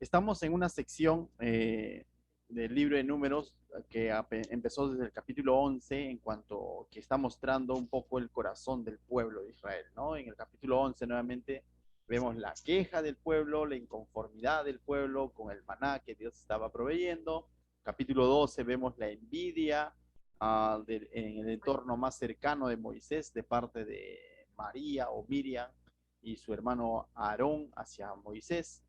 Estamos en una sección del libro de Números que empezó desde el capítulo 11 en cuanto que está mostrando un poco el corazón del pueblo de Israel, ¿no? En el capítulo 11 nuevamente vemos la queja del pueblo, la inconformidad del pueblo con el maná que Dios estaba proveyendo. Capítulo 12 vemos la envidia en el entorno más cercano de Moisés de parte de María o Miriam y su hermano Aarón hacia Moisés.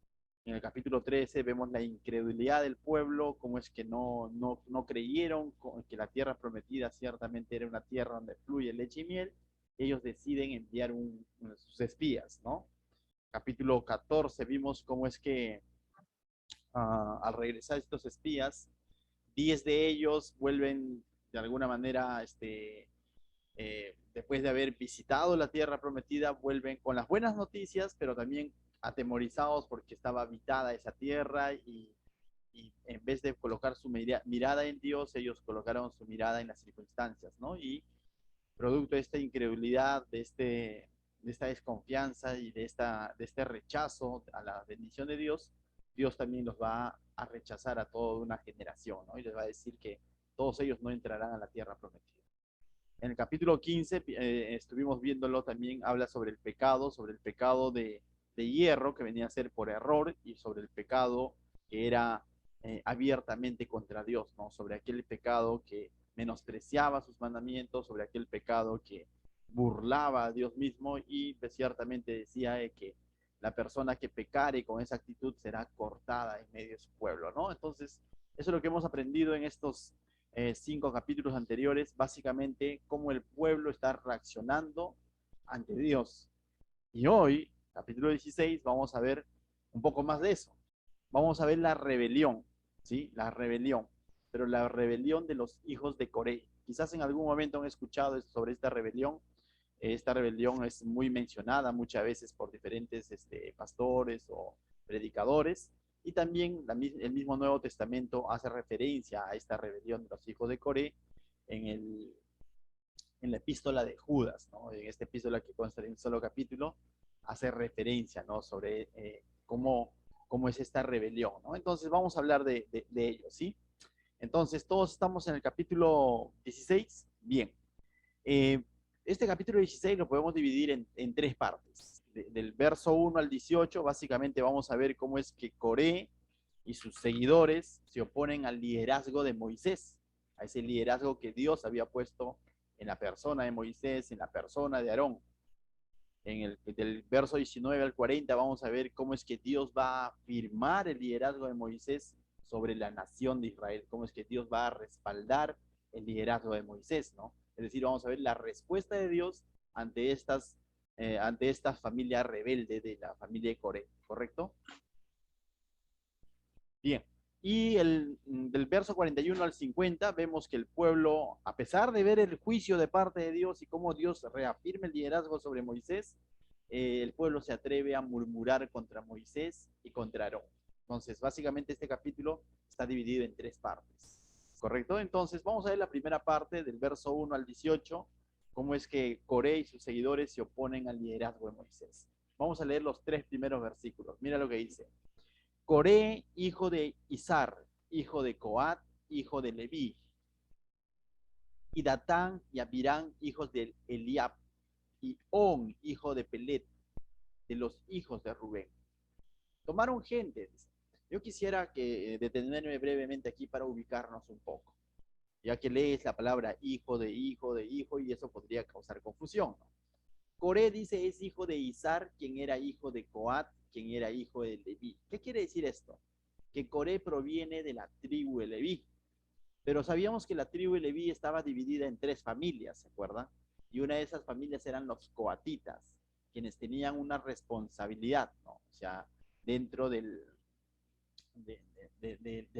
En el capítulo 13 vemos la incredulidad del pueblo, cómo es que no creyeron que la tierra prometida ciertamente era una tierra donde fluye leche y miel. Ellos deciden enviar sus espías, ¿no? Capítulo 14 vimos cómo es que al regresar estos espías, 10 de ellos vuelven de alguna manera, después de haber visitado la tierra prometida, vuelven con las buenas noticias, pero también atemorizados porque estaba habitada esa tierra y en vez de colocar su mirada en Dios, ellos colocaron su mirada en las circunstancias, ¿no? Y producto de esta incredulidad, de esta desconfianza y de este rechazo a la bendición de Dios, Dios también los va a rechazar a toda una generación, ¿no? Y les va a decir que todos ellos no entrarán a la tierra prometida. En el capítulo 15 estuvimos viéndolo también, habla sobre el pecado de hierro que venía a ser por error y sobre el pecado que era abiertamente contra Dios, ¿no? Sobre aquel pecado que menospreciaba sus mandamientos, sobre aquel pecado que burlaba a Dios mismo y ciertamente decía que la persona que pecare con esa actitud será cortada en medio de su pueblo, ¿no? Entonces, eso es lo que hemos aprendido en estos 5 capítulos anteriores, básicamente cómo el pueblo está reaccionando ante Dios. Y hoy, capítulo 16, vamos a ver un poco más de eso. Vamos a ver la rebelión, ¿sí? La rebelión, pero la rebelión de los hijos de Coré. Quizás en algún momento han escuchado sobre esta rebelión. Esta rebelión es muy mencionada muchas veces por diferentes pastores o predicadores. Y también el mismo Nuevo Testamento hace referencia a esta rebelión de los hijos de Coré en, en la epístola de Judas, ¿no? En esta epístola que consta en un solo capítulo, hace referencia, ¿no? Sobre cómo es esta rebelión, ¿no? Entonces vamos a hablar de ello, ¿sí? Entonces todos estamos en el capítulo 16. Bien. Eh, este capítulo 16 lo podemos dividir en 3 partes. Del verso 1 al 18, básicamente vamos a ver cómo es que Coré y sus seguidores se oponen al liderazgo de Moisés, a ese liderazgo que Dios había puesto en la persona de Moisés, en la persona de Aarón. Del verso 19 al 40 vamos a ver cómo es que Dios va a firmar el liderazgo de Moisés sobre la nación de Israel, cómo es que Dios va a respaldar el liderazgo de Moisés, ¿no? Es decir, vamos a ver la respuesta de Dios ante esta familia rebelde de la familia de Coré, ¿correcto? Bien. Y del verso 41 al 50 vemos que el pueblo, a pesar de ver el juicio de parte de Dios y cómo Dios reafirma el liderazgo sobre Moisés, el pueblo se atreve a murmurar contra Moisés y contra Aarón. Entonces, básicamente este capítulo está dividido en 3 partes. ¿Correcto? Entonces, vamos a ver la primera parte del verso 1 al 18, cómo es que Coré y sus seguidores se oponen al liderazgo de Moisés. Vamos a leer los 3 primeros versículos. Mira lo que dice. Coré, hijo de Izar, hijo de Coat, hijo de Leví, y Datán y Abirán, hijos de Eliab, y On, hijo de Pelet, de los hijos de Rubén. Tomaron gente. Yo quisiera detenerme brevemente aquí para ubicarnos un poco, ya que lees la palabra hijo de hijo de hijo y eso podría causar confusión, ¿no? Coré dice es hijo de Izar, quien era hijo de Coat, quien era hijo de Leví. ¿Qué quiere decir esto? Que Coré proviene de la tribu de Leví. Pero sabíamos que la tribu de Leví estaba dividida en 3 familias, ¿se acuerdan? Y una de esas familias eran los coatitas, quienes tenían una responsabilidad, ¿no? O sea, dentro del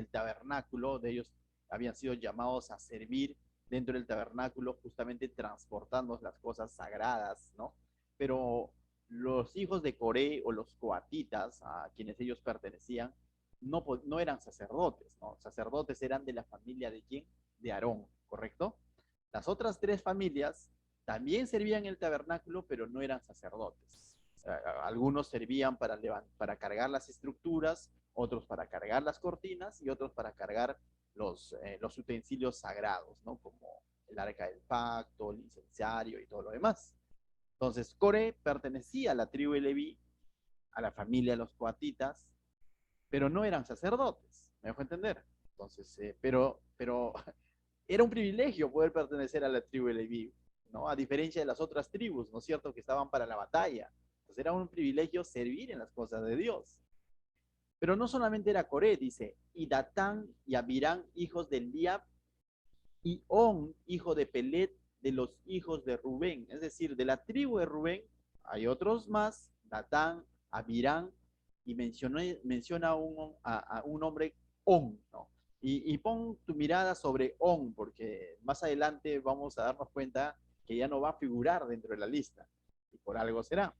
tabernáculo, de ellos habían sido llamados a servir dentro del tabernáculo, justamente transportando las cosas sagradas, ¿no? Pero los hijos de Coré o los coatitas, a quienes ellos pertenecían, no eran sacerdotes, ¿no? Sacerdotes eran de la familia de quién? De Aarón, ¿correcto? Las otras 3 familias también servían en el tabernáculo, pero no eran sacerdotes. Algunos servían para cargar las estructuras, otros para cargar las cortinas y otros para cargar los utensilios sagrados, ¿no? Como el arca del pacto, el incensario y todo lo demás. Entonces, Coré pertenecía a la tribu de Leví, a la familia de los coatitas, pero no eran sacerdotes, ¿me dejo entender? Entonces, pero era un privilegio poder pertenecer a la tribu de Leví, ¿no? A diferencia de las otras tribus, ¿no es cierto?, que estaban para la batalla. Entonces era un privilegio servir en las cosas de Dios. Pero no solamente era Coré, dice, y Datán y Abirán, hijos de Eliab, y On, hijo de Pelet, de los hijos de Rubén. Es decir, de la tribu de Rubén hay otros más, Datán, Abirán, y menciona a un hombre On, ¿no? Y pon tu mirada sobre On, porque más adelante vamos a darnos cuenta que ya no va a figurar dentro de la lista, y por algo será.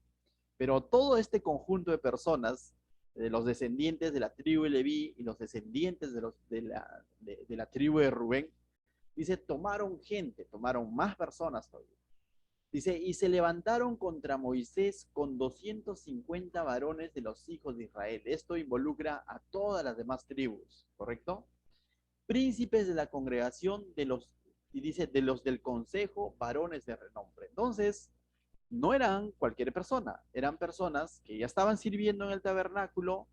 Pero todo este conjunto de personas, de los descendientes de la tribu de Leví y los descendientes de la tribu de Rubén, dice, tomaron gente, tomaron más personas todavía. Dice, y se levantaron contra Moisés con 250 varones de los hijos de Israel. Esto involucra a todas las demás tribus, ¿correcto? Príncipes de la congregación de los, y dice, de los del consejo, varones de renombre. Entonces, no eran cualquier persona, eran personas que ya estaban sirviendo en el tabernáculo,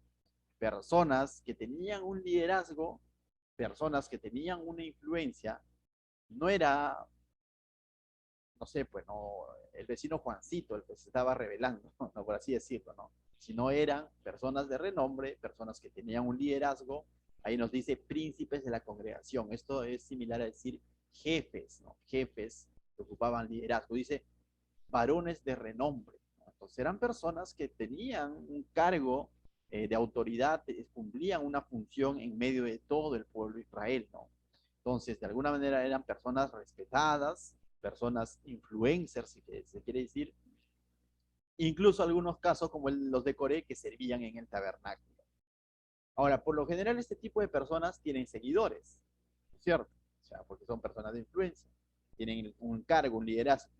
personas que tenían un liderazgo, personas que tenían una influencia. No era, no sé, pues no, el vecino Juancito el que se estaba revelando, no, por así decirlo, ¿no? Sino eran personas de renombre, personas que tenían un liderazgo. Ahí nos dice príncipes de la congregación. Esto es similar a decir jefes, ¿no? Jefes que ocupaban liderazgo. Dice varones de renombre, ¿no? Entonces eran personas que tenían un cargo de autoridad, cumplían una función en medio de todo el pueblo de Israel, ¿no? Entonces, de alguna manera eran personas respetadas, personas influencers, si se quiere decir, incluso algunos casos como los de Coré que servían en el tabernáculo. Ahora, por lo general este tipo de personas tienen seguidores, ¿cierto? O sea, porque son personas de influencia, tienen un cargo, un liderazgo.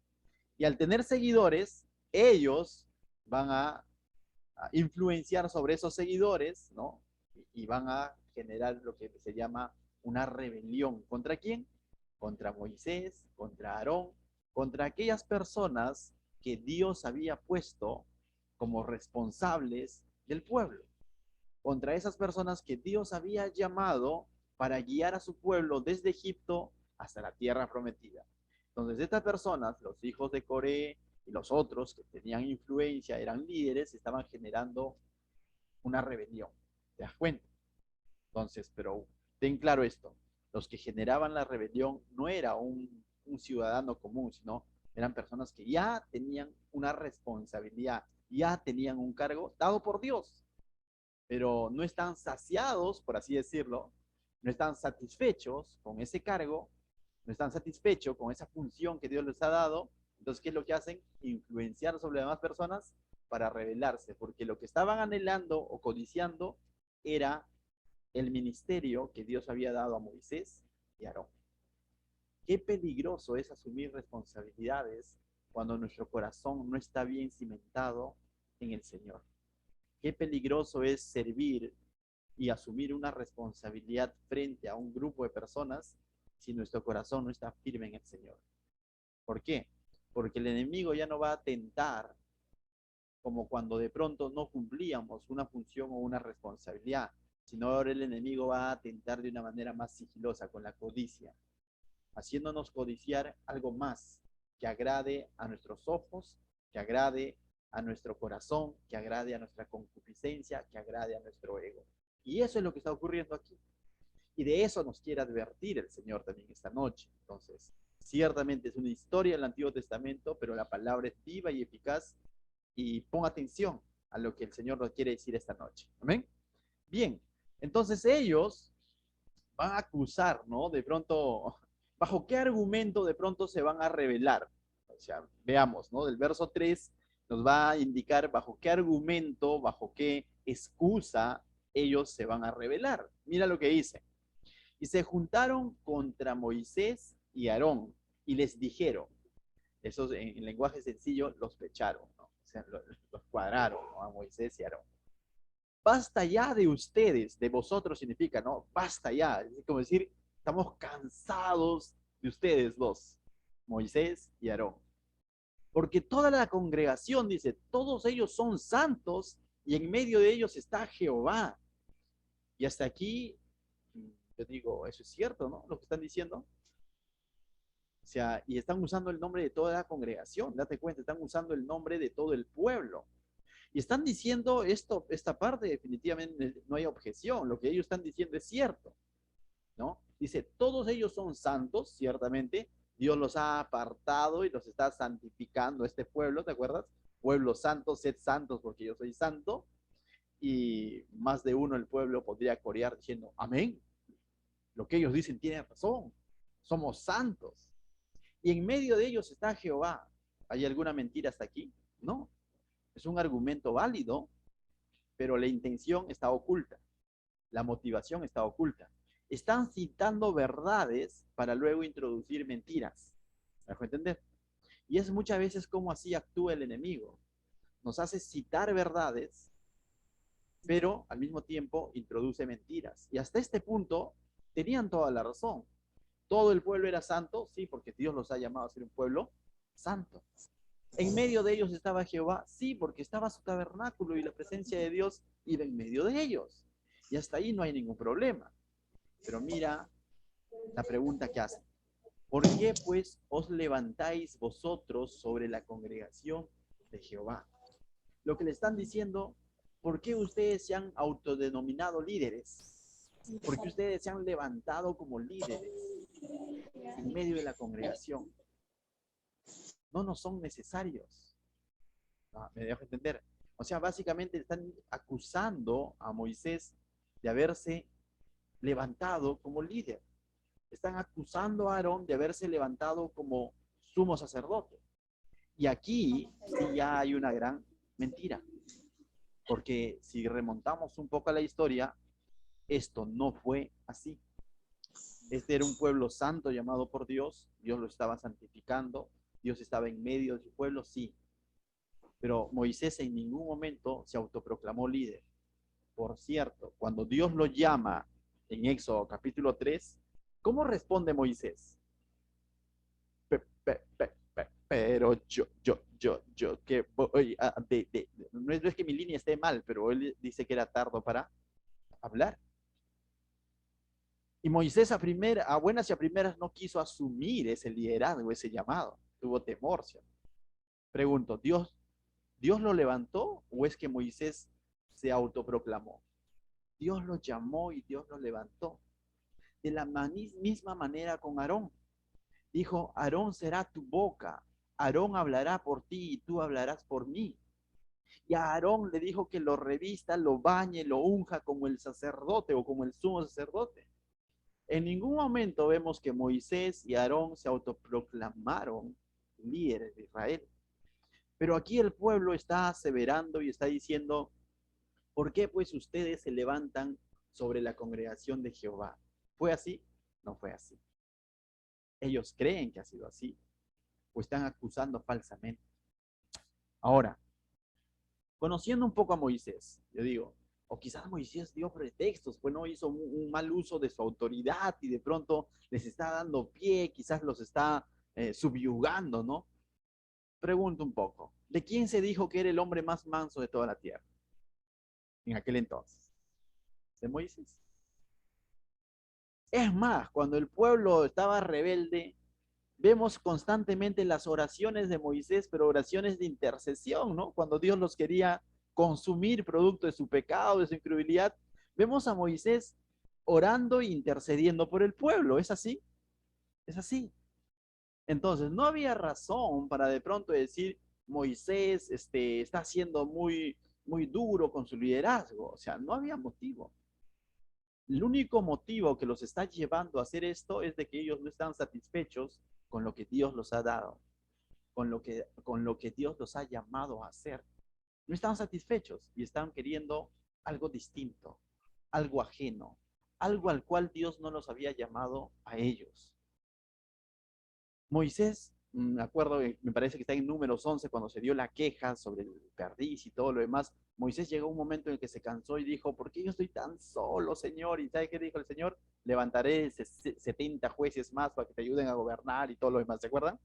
Y al tener seguidores, ellos van a influenciar sobre esos seguidores, ¿no? Y van a generar lo que se llama una rebelión. ¿Contra quién? Contra Moisés, contra Aarón, contra aquellas personas que Dios había puesto como responsables del pueblo, contra esas personas que Dios había llamado para guiar a su pueblo desde Egipto hasta la tierra prometida. Entonces, estas personas, los hijos de Coré y los otros que tenían influencia, eran líderes, estaban generando una rebelión. ¿Te das cuenta? Entonces, pero ten claro esto, los que generaban la rebelión no era un ciudadano común, sino eran personas que ya tenían una responsabilidad, ya tenían un cargo dado por Dios, pero no están saciados, por así decirlo, no están satisfechos con ese cargo, no están satisfechos con esa función que Dios les ha dado. Entonces, ¿qué es lo que hacen? Influenciar sobre las demás personas para rebelarse, porque lo que estaban anhelando o codiciando era el ministerio que Dios había dado a Moisés y a Aarón. Qué peligroso es asumir responsabilidades cuando nuestro corazón no está bien cimentado en el Señor. Qué peligroso es servir y asumir una responsabilidad frente a un grupo de personas si nuestro corazón no está firme en el Señor. ¿Por qué? Porque el enemigo ya no va a tentar como cuando de pronto no cumplíamos una función o una responsabilidad, sino ahora el enemigo va a tentar de una manera más sigilosa, con la codicia, haciéndonos codiciar algo más que agrade a nuestros ojos, que agrade a nuestro corazón, que agrade a nuestra concupiscencia, que agrade a nuestro ego. Y eso es lo que está ocurriendo aquí. Y de eso nos quiere advertir el Señor también esta noche. Entonces, ciertamente es una historia del Antiguo Testamento, pero la palabra es viva y eficaz, y pon atención a lo que el Señor nos quiere decir esta noche. Amén. Bien, entonces ellos van a acusar, ¿no? De pronto, ¿bajo qué argumento de pronto se van a revelar? O sea, veamos, ¿no? Del verso 3 nos va a indicar bajo qué argumento, bajo qué excusa ellos se van a revelar. Mira lo que dice. Y se juntaron contra Moisés y Aarón y les dijeron, esos en lenguaje sencillo, los pecharon, ¿no? O sea, los cuadraron, ¿no? A Moisés y Aarón. basta ya de ustedes, de vosotros significa, ¿no? Basta ya, es como decir, estamos cansados de ustedes dos, Moisés y Aarón. Porque toda la congregación dice, todos ellos son santos y en medio de ellos está Jehová. Y hasta aquí, yo digo, eso es cierto, ¿no? Lo que están diciendo. O sea, y están usando el nombre de toda la congregación, date cuenta, están usando el nombre de todo el pueblo. Y están diciendo esto, esta parte definitivamente no hay objeción, lo que ellos están diciendo es cierto, ¿no? Dice, todos ellos son santos, ciertamente, Dios los ha apartado y los está santificando este pueblo, ¿te acuerdas? Pueblo santo, sed santos porque yo soy santo. Y más de uno el pueblo podría corear diciendo, amén, lo que ellos dicen tiene razón, somos santos. Y en medio de ellos está Jehová. ¿Hay alguna mentira hasta aquí? No. Es un argumento válido, pero la intención está oculta. La motivación está oculta. Están citando verdades para luego introducir mentiras. ¿Me dejo entender? Y es muchas veces como así actúa el enemigo. Nos hace citar verdades, pero al mismo tiempo introduce mentiras. Y hasta este punto tenían toda la razón. Todo el pueblo era santo, sí, porque Dios los ha llamado a ser un pueblo santo. En medio de ellos estaba Jehová, sí, porque estaba su tabernáculo y la presencia de Dios iba en medio de ellos. Y hasta ahí no hay ningún problema. Pero mira la pregunta que hacen. ¿Por qué pues os levantáis vosotros sobre la congregación de Jehová? Lo que le están diciendo, ¿por qué ustedes se han autodenominado líderes? ¿Por qué ustedes se han levantado como líderes en medio de la congregación? No nos son necesarios. No, me dejo entender. O sea, básicamente están acusando a Moisés de haberse levantado como líder. Están acusando a Aarón de haberse levantado como sumo sacerdote. Y aquí sí ya hay una gran mentira. Porque si remontamos un poco a la historia, esto no fue así. Este era un pueblo santo llamado por Dios. Dios lo estaba santificando. Dios estaba en medio de su pueblo, sí. Pero Moisés en ningún momento se autoproclamó líder. Por cierto, cuando Dios lo llama en Éxodo capítulo 3, ¿cómo responde Moisés? Pero que voy no es que mi línea esté mal, pero él dice que era tardo para hablar. Y Moisés a buenas y a primeras no quiso asumir ese liderazgo, ese llamado. Tuvo temor, ¿cierto? Pregunto, ¿Dios lo levantó o es que Moisés se autoproclamó? Dios lo llamó y Dios lo levantó. De la misma manera con Aarón. Dijo, Aarón será tu boca, Aarón hablará por ti y tú hablarás por mí. Y a Aarón le dijo que lo revista, lo bañe, lo unja como el sacerdote o como el sumo sacerdote. En ningún momento vemos que Moisés y Aarón se autoproclamaron líderes de Israel. Pero aquí el pueblo está aseverando y está diciendo, ¿por qué pues ustedes se levantan sobre la congregación de Jehová? ¿Fue así? No fue así. Ellos creen que ha sido así, o están acusando falsamente. Ahora, conociendo un poco a Moisés, yo digo, o quizás Moisés dio pretextos, pues no hizo un mal uso de su autoridad y de pronto les está dando pie, quizás los está subyugando, ¿no? Pregunto un poco, ¿de quién se dijo que era el hombre más manso de toda la tierra en aquel entonces? De Moisés. Es más, cuando el pueblo estaba rebelde, vemos constantemente las oraciones de Moisés, pero oraciones de intercesión, ¿no? Cuando Dios los quería consumir producto de su pecado, de su incredulidad, vemos a Moisés orando e intercediendo por el pueblo. ¿Es así? Es así. Entonces, no había razón para de pronto decir, Moisés está siendo muy duro con su liderazgo. O sea, no había motivo. El único motivo que los está llevando a hacer esto es de que ellos no están satisfechos con lo que Dios los ha dado, con lo que Dios los ha llamado a hacer. No están satisfechos y están queriendo algo distinto, algo ajeno, algo al cual Dios no los había llamado a ellos. Moisés, me acuerdo, me parece que está en Números 11, cuando se dio la queja sobre el perdiz y todo lo demás, Moisés llegó a un momento en el que se cansó y dijo, ¿por qué yo estoy tan solo, Señor? ¿Y sabe qué dijo el Señor? Levantaré 70 jueces más para que te ayuden a gobernar y todo lo demás, ¿se acuerdan?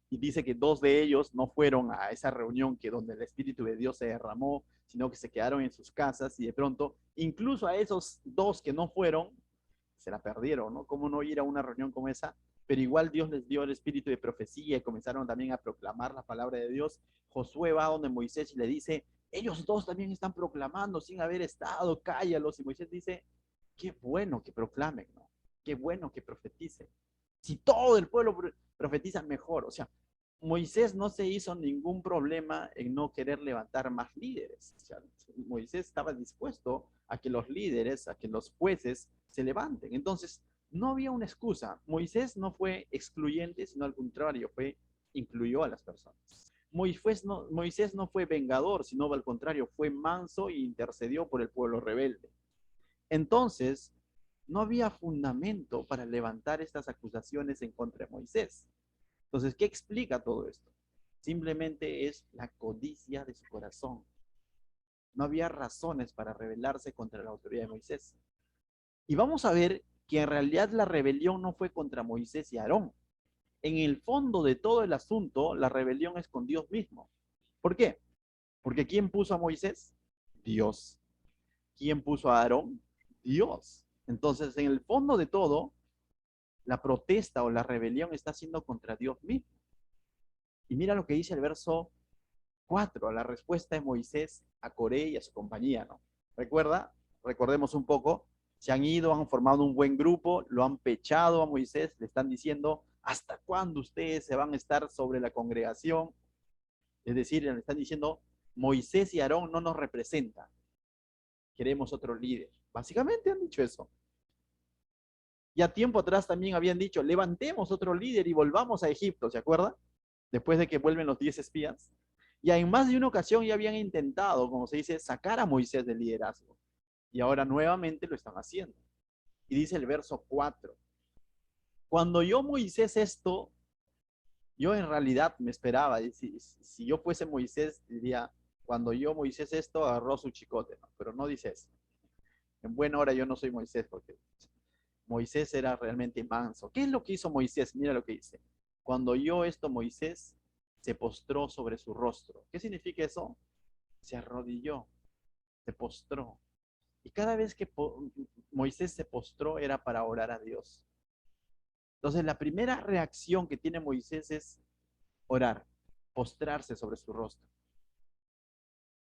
Y dice que 2 de ellos no fueron a esa reunión que donde el Espíritu de Dios se derramó, sino que se quedaron en sus casas y de pronto, incluso a esos 2 que no fueron, se la perdieron, ¿no? ¿Cómo no ir a una reunión como esa? Pero igual Dios les dio el espíritu de profecía y comenzaron también a proclamar la palabra de Dios. Josué va donde Moisés y le dice, ellos 2 también están proclamando sin haber estado, cállalos. Y Moisés dice, qué bueno que proclamen, ¿no? Qué bueno que profeticen. Si todo el pueblo profetiza, mejor. O sea, Moisés no se hizo ningún problema en no querer levantar más líderes. O sea, Moisés estaba dispuesto a que los líderes, a que los jueces se levanten. Entonces, no había una excusa. Moisés no fue excluyente, sino al contrario, incluyó a las personas. Moisés no fue vengador, sino al contrario, fue manso e intercedió por el pueblo rebelde. Entonces, no había fundamento para levantar estas acusaciones en contra de Moisés. Entonces, ¿qué explica todo esto? Simplemente es la codicia de su corazón. No había razones para rebelarse contra la autoridad de Moisés. Y vamos a ver que en realidad la rebelión no fue contra Moisés y Aarón. En el fondo de todo el asunto, la rebelión es con Dios mismo. ¿Por qué? Porque ¿quién puso a Moisés? Dios. ¿Quién puso a Aarón? Dios. Entonces, en el fondo de todo, la protesta o la rebelión está siendo contra Dios mismo. Y mira lo que dice el verso 4, la respuesta de Moisés a Coré y a su compañía, ¿no? ¿Recuerda? Recordemos un poco, se han ido, han formado un buen grupo, lo han pechado a Moisés, le están diciendo, ¿hasta cuándo ustedes se van a estar sobre la congregación? Es decir, le están diciendo, Moisés y Aarón no nos representan, queremos otro líder. Básicamente han dicho eso. Ya tiempo atrás también habían dicho, levantemos otro líder y volvamos a Egipto, ¿se acuerdan? Después de que vuelven los 10 espías. Y en más de una ocasión ya habían intentado, como se dice, sacar a Moisés del liderazgo. Y ahora nuevamente lo están haciendo. Y dice el verso 4. Cuando yo Moisés esto, yo en realidad me esperaba, y si yo fuese Moisés, diría, cuando yo Moisés esto, agarró su chicote, ¿no? Pero no dice eso. En buena hora yo no soy Moisés, porque Moisés era realmente manso. ¿Qué es lo que hizo Moisés? Mira lo que dice. Cuando oyó esto, Moisés se postró sobre su rostro. ¿Qué significa eso? Se arrodilló, se postró. Y cada vez que Moisés se postró era para orar a Dios. Entonces la primera reacción que tiene Moisés es orar, postrarse sobre su rostro,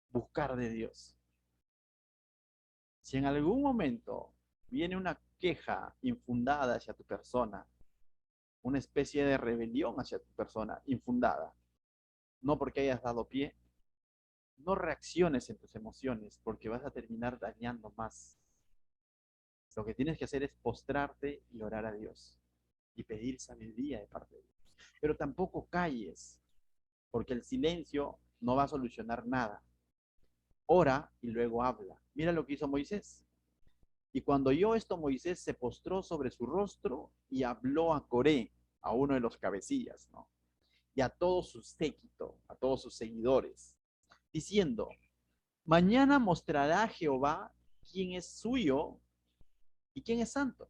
buscar de Dios. Si en algún momento viene una queja infundada hacia tu persona, una especie de rebelión hacia tu persona infundada, no porque hayas dado pie, no reacciones en tus emociones porque vas a terminar dañando más. Lo que tienes que hacer es postrarte y orar a Dios y pedir sabiduría de parte de Dios. Pero tampoco calles, porque el silencio no va a solucionar nada. Ora y luego habla. Mira lo que hizo Moisés. Y cuando oyó esto, Moisés se postró sobre su rostro y habló a Coré, a uno de los cabecillas, ¿no? Y a todo su séquito, a todos sus seguidores, diciendo, mañana mostrará Jehová quién es suyo y quién es santo.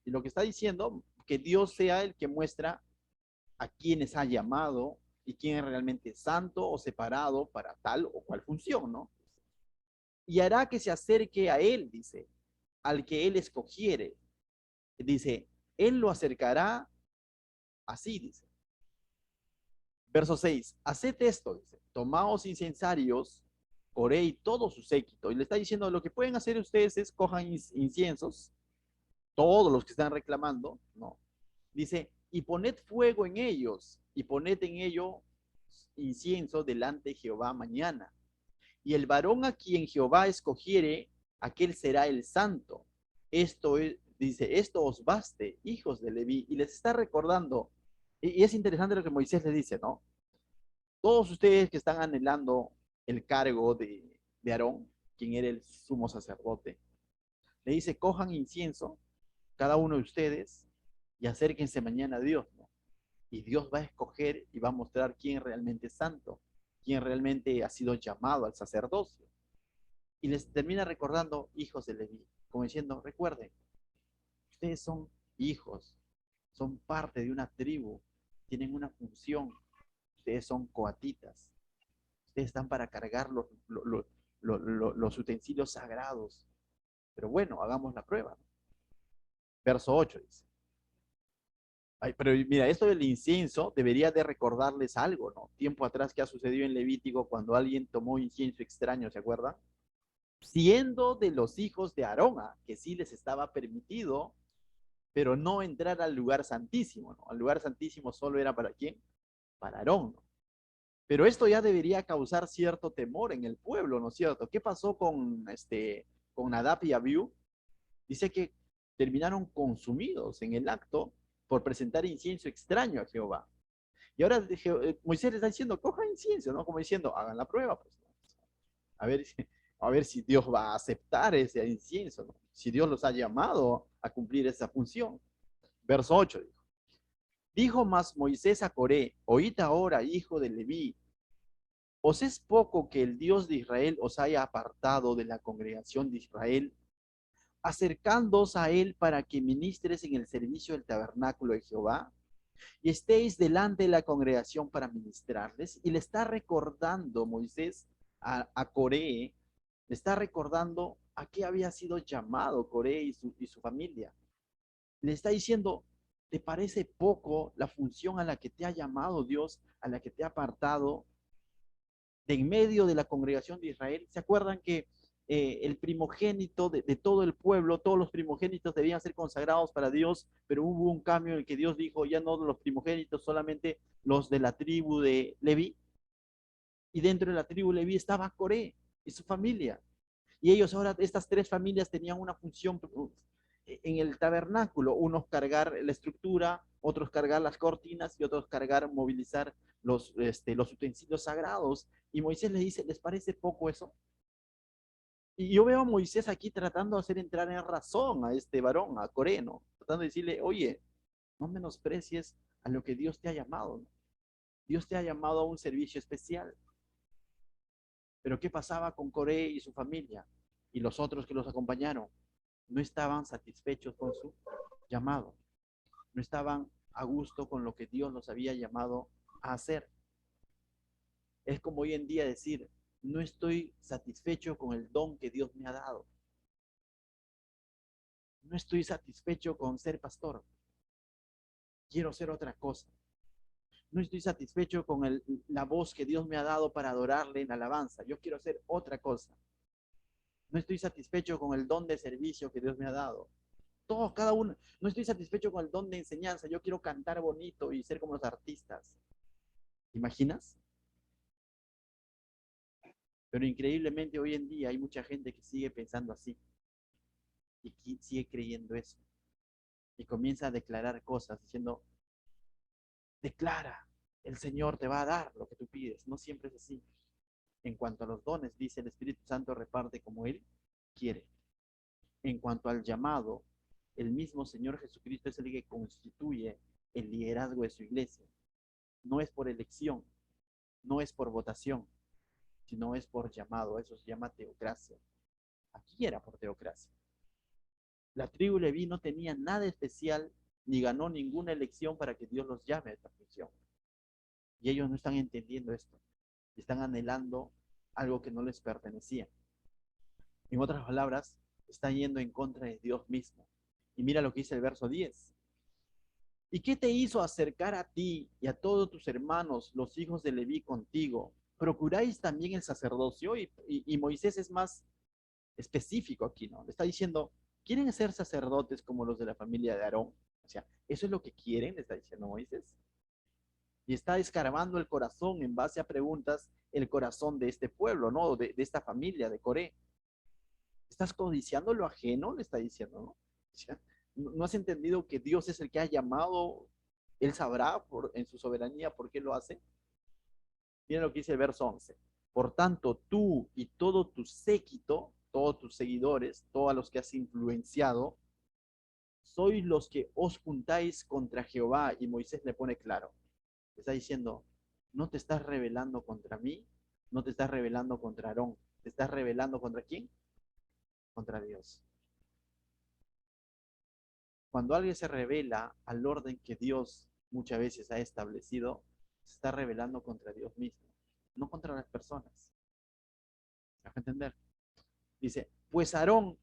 Y lo que está diciendo, que Dios sea el que muestra a quienes ha llamado y quién es realmente santo o separado para tal o cual función, ¿no? Y hará que se acerque a él, dice, al que él escogiere. Dice, él lo acercará así, dice. Verso 6, haced esto, dice, tomaos incensarios, Coré y todo su séquito. Y le está diciendo, lo que pueden hacer ustedes es cojan inciensos, todos los que están reclamando, ¿no? Dice, y poned fuego en ellos, y poned en ello incienso delante de Jehová mañana. Y el varón a quien Jehová escogiere, aquel será el santo. Esto es, dice, esto os baste, hijos de Leví. Y les está recordando, y es interesante lo que Moisés les dice, ¿no? Todos ustedes que están anhelando el cargo de Aarón, quien era el sumo sacerdote, le dice, cojan incienso, cada uno de ustedes, y acérquense mañana a Dios, ¿no? Y Dios va a escoger y va a mostrar quién realmente es santo. quién realmente ha sido llamado al sacerdocio. Y les termina recordando hijos de Leví, como diciendo, recuerden, ustedes son hijos, son parte de una tribu, tienen una función, ustedes son coatitas, ustedes están para cargar los utensilios sagrados. Pero bueno, hagamos la prueba. Verso 8 dice. Ay, pero mira, esto del incienso debería de recordarles algo, ¿no? Tiempo atrás que ha sucedido en Levítico cuando alguien tomó incienso extraño, ¿se acuerdan? Siendo de los hijos de Aarón, que sí les estaba permitido, pero no entrar al lugar santísimo, ¿no? Al lugar santísimo solo era para quién? Para Aarón, ¿no? Pero esto ya debería causar cierto temor en el pueblo, ¿no es cierto? ¿Qué pasó con Nadab y Abiú? Dice que terminaron consumidos en el acto por presentar incienso extraño a Jehová. Y ahora Moisés le está diciendo, coja incienso, ¿no? Como diciendo, hagan la prueba, pues. A ver, a ver si Dios va a aceptar ese incienso, ¿no? Si Dios los ha llamado a cumplir esa función. Verso 8 dijo. Dijo más Moisés a Coré, oíd ahora, hijo de Leví, ¿os es poco que el Dios de Israel os haya apartado de la congregación de Israel, acercándoos a él para que ministres en el servicio del tabernáculo de Jehová? Y estéis delante de la congregación para ministrarles. Y le está recordando Moisés a Coré, le está recordando a qué había sido llamado Coré y su familia. Le está diciendo, ¿te parece poco la función a la que te ha llamado Dios, a la que te ha apartado de en medio de la congregación de Israel? ¿Se acuerdan que el primogénito de todo el pueblo, todos los primogénitos debían ser consagrados para Dios, pero hubo un cambio en el que Dios dijo, ya no los primogénitos, solamente los de la tribu de Leví? Y dentro de la tribu de Leví estaba Coré y su familia. Y ellos ahora, estas tres familias tenían una función en el tabernáculo, unos cargar la estructura, otros cargar las cortinas y otros cargar, movilizar los utensilios sagrados. Y Moisés les dice, ¿les parece poco eso? Y yo veo a Moisés aquí tratando de hacer entrar en razón a este varón, a Coré, ¿no? Tratando de decirle, oye, no menosprecies a lo que Dios te ha llamado, ¿no? Dios te ha llamado a un servicio especial. Pero ¿qué pasaba con Coré y su familia? Y los otros que los acompañaron no estaban satisfechos con su llamado, no estaban a gusto con lo que Dios los había llamado a hacer. Es como hoy en día decir, no estoy satisfecho con el don que Dios me ha dado, no estoy satisfecho con ser pastor, quiero ser otra cosa, no estoy satisfecho con la voz que Dios me ha dado para adorarle en alabanza, yo quiero hacer otra cosa, no estoy satisfecho con el don de servicio que Dios me ha dado. Todos, cada uno, no estoy satisfecho con el don de enseñanza, yo quiero cantar bonito y ser como los artistas. ¿Imaginas? Pero increíblemente hoy en día hay mucha gente que sigue pensando así y sigue creyendo eso. Y comienza a declarar cosas diciendo, declara, el Señor te va a dar lo que tú pides. No siempre es así. En cuanto a los dones, dice el Espíritu Santo reparte como Él quiere. En cuanto al llamado, el mismo Señor Jesucristo es el que constituye el liderazgo de su iglesia. No es por elección, no es por votación, sino es por llamado. Eso se llama teocracia. Aquí era por teocracia. La tribu Leví no tenía nada especial ni ganó ninguna elección para que Dios los llame a esta función. Y ellos no están entendiendo esto. Están anhelando algo que no les pertenecía. En otras palabras, están yendo en contra de Dios mismo. Y mira lo que dice el verso 10. ¿Y qué te hizo acercar a ti y a todos tus hermanos, los hijos de Leví, contigo? ¿Procuráis también el sacerdocio? Y Moisés es más específico aquí, ¿no? Le está diciendo, ¿quieren ser sacerdotes como los de la familia de Aarón? O sea, ¿eso es lo que quieren? Le está diciendo Moisés. Y está escarbando el corazón en base a preguntas, el corazón de este pueblo, ¿no? De esta familia de Coré. ¿Estás codiciando lo ajeno? Le está diciendo, ¿no? O sea, ¿no has entendido que Dios es el que ha llamado? Él sabrá en su soberanía por qué lo hace. Miren lo que dice el verso 11. Por tanto, tú y todo tu séquito, todos tus seguidores, todos los que has influenciado, sois los que os juntáis contra Jehová. Y Moisés le pone claro. Está diciendo, no te estás rebelando contra mí, No te estás rebelando contra Aarón, te estás rebelando contra ¿quién? Contra Dios. Cuando alguien se revela al orden que Dios muchas veces ha establecido, se está rebelando contra Dios mismo, no contra las personas. ¿Me deja entender? Dice, pues Aarón,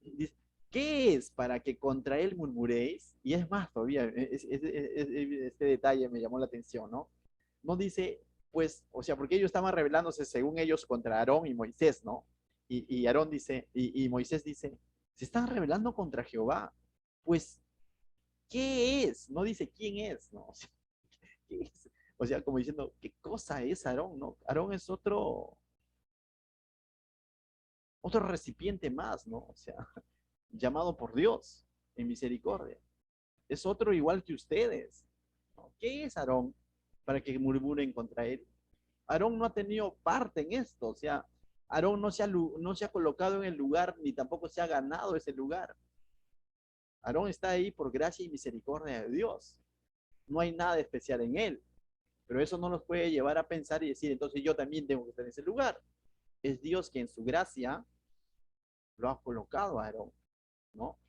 dice, ¿qué es para que contra él murmuréis? Y es más todavía, este detalle me llamó la atención, ¿no? No dice, pues, o sea, porque ellos estaban rebelándose según ellos contra Aarón y Moisés, ¿no? Y Aarón dice, y Moisés dice, se están rebelando contra Jehová. Pues, ¿qué es? No dice quién es, ¿no? O sea, ¿qué es? O sea, como diciendo, ¿qué cosa es Aarón, no? Aarón es otro recipiente más, ¿no? O sea, llamado por Dios en misericordia. Es otro igual que ustedes, ¿no? ¿Qué es Aarón para que murmuren contra él? Aarón no ha tenido parte en esto, o sea, Aarón no se ha colocado en el lugar ni tampoco se ha ganado ese lugar. Aarón está ahí por gracia y misericordia de Dios. No hay nada especial en él, pero eso no nos puede llevar a pensar y decir, entonces yo también tengo que estar en ese lugar. Es Dios que en su gracia lo ha colocado a Aarón, ¿no?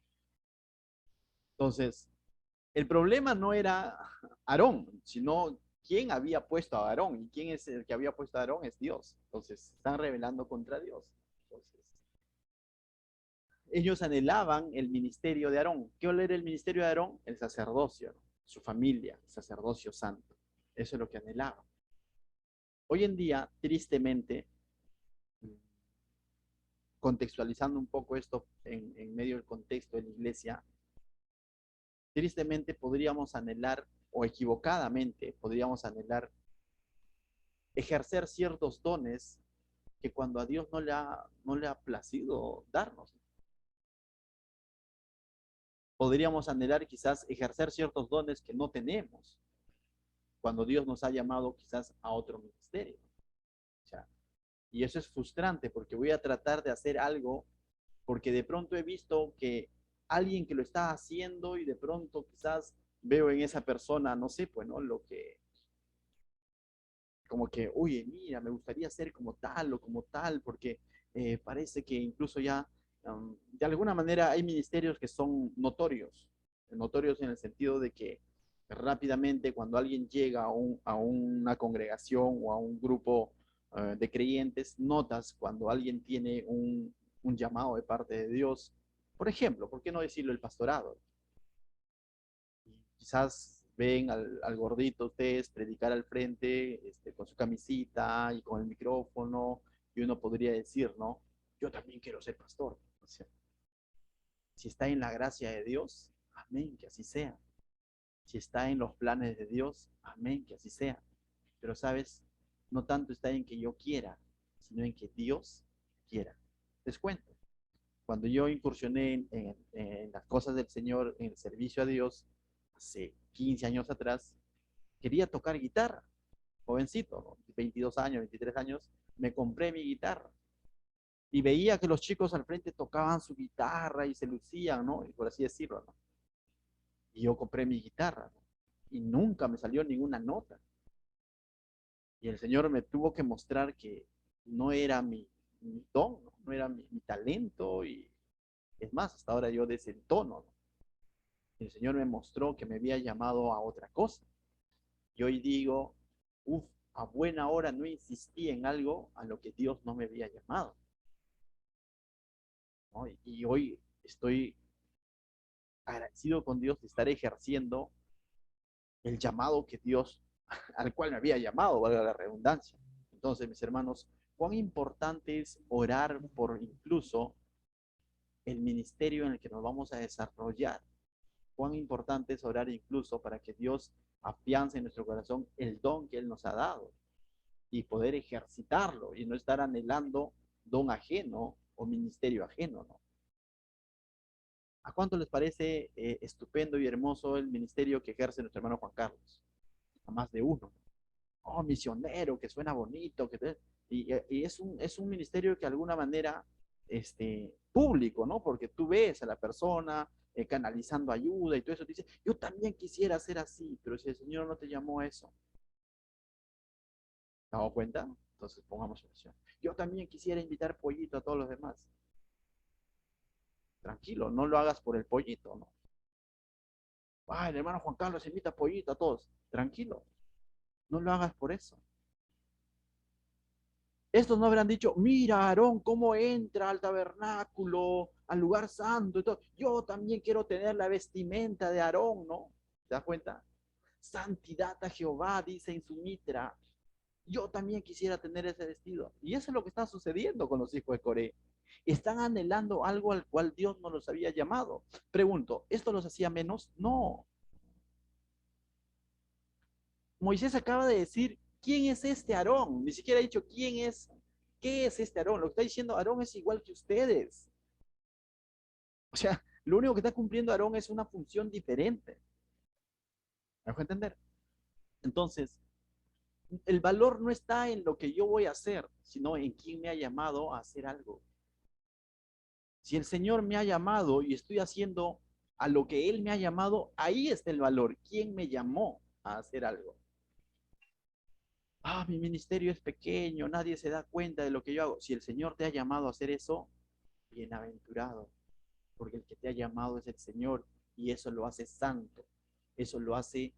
Entonces, el problema no era Aarón, sino quién había puesto a Aarón. Y quién es el que había puesto a Aarón es Dios. Entonces, se están rebelando contra Dios. Entonces, ellos anhelaban el ministerio de Aarón. ¿Qué era el ministerio de Aarón? El sacerdocio, ¿no? Su familia, el sacerdocio santo. Eso es lo que anhelaban. Hoy en día, tristemente, contextualizando un poco esto en medio del contexto de la iglesia, tristemente podríamos anhelar, o equivocadamente podríamos anhelar, ejercer ciertos dones que cuando a Dios no le ha placido darnos. Podríamos anhelar quizás ejercer ciertos dones que no tenemos cuando Dios nos ha llamado quizás a otro ministerio. O sea, y eso es frustrante porque voy a tratar de hacer algo porque de pronto he visto que alguien que lo está haciendo y de pronto quizás veo en esa persona, no sé, pues, ¿no? Lo que, como que, oye, mira, me gustaría ser como tal o como tal, porque parece que incluso ya, de alguna manera, hay ministerios que son notorios en el sentido de que rápidamente cuando alguien llega a una congregación o a un grupo de creyentes, notas cuando alguien tiene un llamado de parte de Dios. Por ejemplo, ¿por qué no decirlo el pastorado? Quizás ven al gordito ustedes predicar al frente con su camisita y con el micrófono, y uno podría decir, ¿no? Yo también quiero ser pastor. O sea, si está en la gracia de Dios, amén, que así sea. Si está en los planes de Dios, amén, que así sea. Pero sabes, no tanto está en que yo quiera, sino en que Dios quiera. Les cuento, cuando yo incursioné en las cosas del Señor, en el servicio a Dios, hace 15 años atrás, quería tocar guitarra, jovencito, ¿no? 22 años, 23 años, me compré mi guitarra y veía que los chicos al frente tocaban su guitarra y se lucían, ¿no? Y por así decirlo, ¿no? Y yo compré mi guitarra, ¿no? Y nunca me salió ninguna nota. Y el Señor me tuvo que mostrar que no era mi don, ¿no? No era mi talento y es más, hasta ahora yo desentono, ¿no? El Señor me mostró que me había llamado a otra cosa. Y hoy digo, uff, a buena hora no insistí en algo a lo que Dios no me había llamado, ¿no? Y hoy estoy agradecido con Dios de estar ejerciendo el llamado que Dios, al cual me había llamado, valga la redundancia. Entonces, mis hermanos, cuán importante es orar por incluso el ministerio en el que nos vamos a desarrollar. Cuán importante es orar incluso para que Dios afiance en nuestro corazón el don que Él nos ha dado y poder ejercitarlo y no estar anhelando don ajeno o ministerio ajeno, ¿no? ¿A cuánto les parece estupendo y hermoso el ministerio que ejerce nuestro hermano Juan Carlos? A más de uno. Oh, misionero, que suena bonito, y es un ministerio que de alguna manera público, ¿no? Porque tú ves a la persona canalizando ayuda y todo eso, dice, yo también quisiera ser así, pero si el Señor no te llamó a eso, ¿te has dado cuenta? Entonces pongamos oración. Yo también quisiera invitar pollito a todos los demás. Tranquilo, no lo hagas por el pollito, ¿no? Ah, el hermano Juan Carlos invita pollito a todos. Tranquilo, no lo hagas por eso. Estos no habrán dicho, mira, Aarón, cómo entra al tabernáculo, al lugar santo y todo. Yo también quiero tener la vestimenta de Aarón, ¿no? ¿Te das cuenta? Santidad a Jehová, dice en su mitra. Yo también quisiera tener ese vestido. Y eso es lo que está sucediendo con los hijos de Coré. Están anhelando algo al cual Dios no los había llamado. Pregunto, ¿esto los hacía menos? No. Moisés acaba de decir, ¿quién es este Aarón? Ni siquiera ha dicho quién es, qué es este Aarón. Lo que está diciendo Aarón es igual que ustedes. O sea, lo único que está cumpliendo Aarón es una función diferente. ¿Me dejo entender? Entonces, el valor no está en lo que yo voy a hacer, sino en quién me ha llamado a hacer algo. Si el Señor me ha llamado y estoy haciendo a lo que Él me ha llamado, ahí está el valor. ¿Quién me llamó a hacer algo? Ah, mi ministerio es pequeño, nadie se da cuenta de lo que yo hago. Si el Señor te ha llamado a hacer eso, bienaventurado, porque el que te ha llamado es el Señor y eso lo hace santo. Eso lo hace,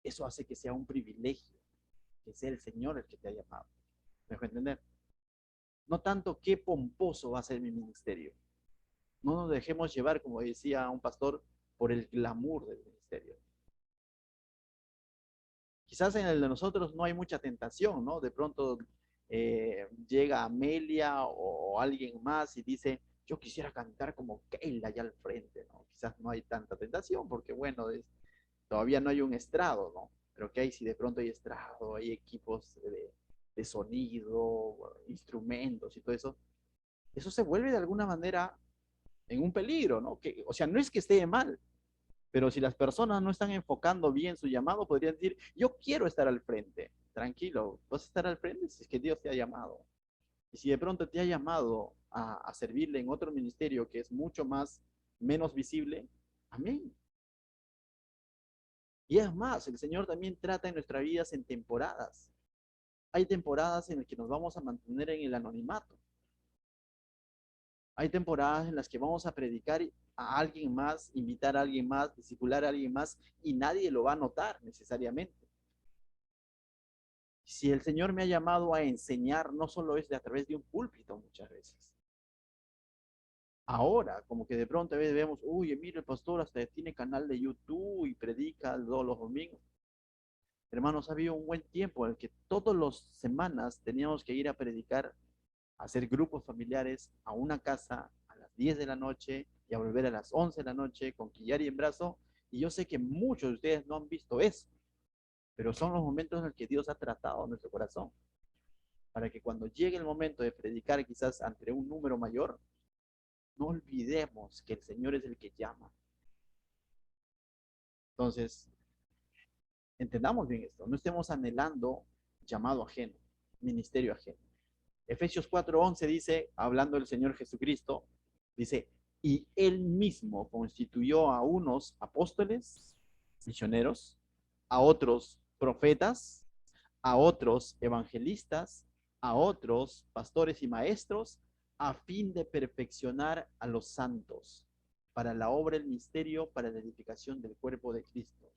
eso hace que sea un privilegio, que sea el Señor el que te ha llamado. ¿Me dejo entender? No tanto qué pomposo va a ser mi ministerio. No nos dejemos llevar, como decía un pastor, por el glamour del ministerio. Quizás en el de nosotros no hay mucha tentación, ¿no? De pronto llega Amelia o alguien más y dice, yo quisiera cantar como Keila allá al frente, ¿no? Quizás no hay tanta tentación porque, bueno, todavía no hay un estrado, ¿no? Pero que hay si de pronto hay estrado, hay equipos de sonido, instrumentos y todo eso, eso se vuelve de alguna manera en un peligro, ¿no? Que, o sea, no es que esté mal, pero si las personas no están enfocando bien su llamado, podrían decir, yo quiero estar al frente. Tranquilo, vas a estar al frente si es que Dios te ha llamado. Y si de pronto te ha llamado a servirle en otro ministerio que es mucho más, menos visible, amén. Y es más, el Señor también trata en nuestras vidas en temporadas. Hay temporadas en las que nos vamos a mantener en el anonimato. Hay temporadas en las que vamos a predicar a alguien más, invitar a alguien más, discipular a alguien más y nadie lo va a notar necesariamente. Si el Señor me ha llamado a enseñar, no solo es a través de un púlpito muchas veces. Ahora, como que de pronto a veces vemos, uy, mira, el pastor hasta tiene canal de YouTube y predica todos los domingos. Hermanos, ha habido un buen tiempo en el que todas las semanas teníamos que ir a predicar, a hacer grupos familiares a una casa a las 10 de la noche y a volver a las 11 de la noche con quillar y en brazo. Y yo sé que muchos de ustedes no han visto eso, pero son los momentos en los que Dios ha tratado nuestro corazón, para que cuando llegue el momento de predicar quizás ante un número mayor, no olvidemos que el Señor es el que llama. Entonces, entendamos bien esto, no estemos anhelando llamado ajeno, ministerio ajeno. Efesios 4:11 dice, hablando del Señor Jesucristo, dice, y Él mismo constituyó a unos apóstoles, misioneros, a otros profetas, a otros evangelistas, a otros pastores y maestros, a fin de perfeccionar a los santos para la obra del misterio, para la edificación del cuerpo de Cristo.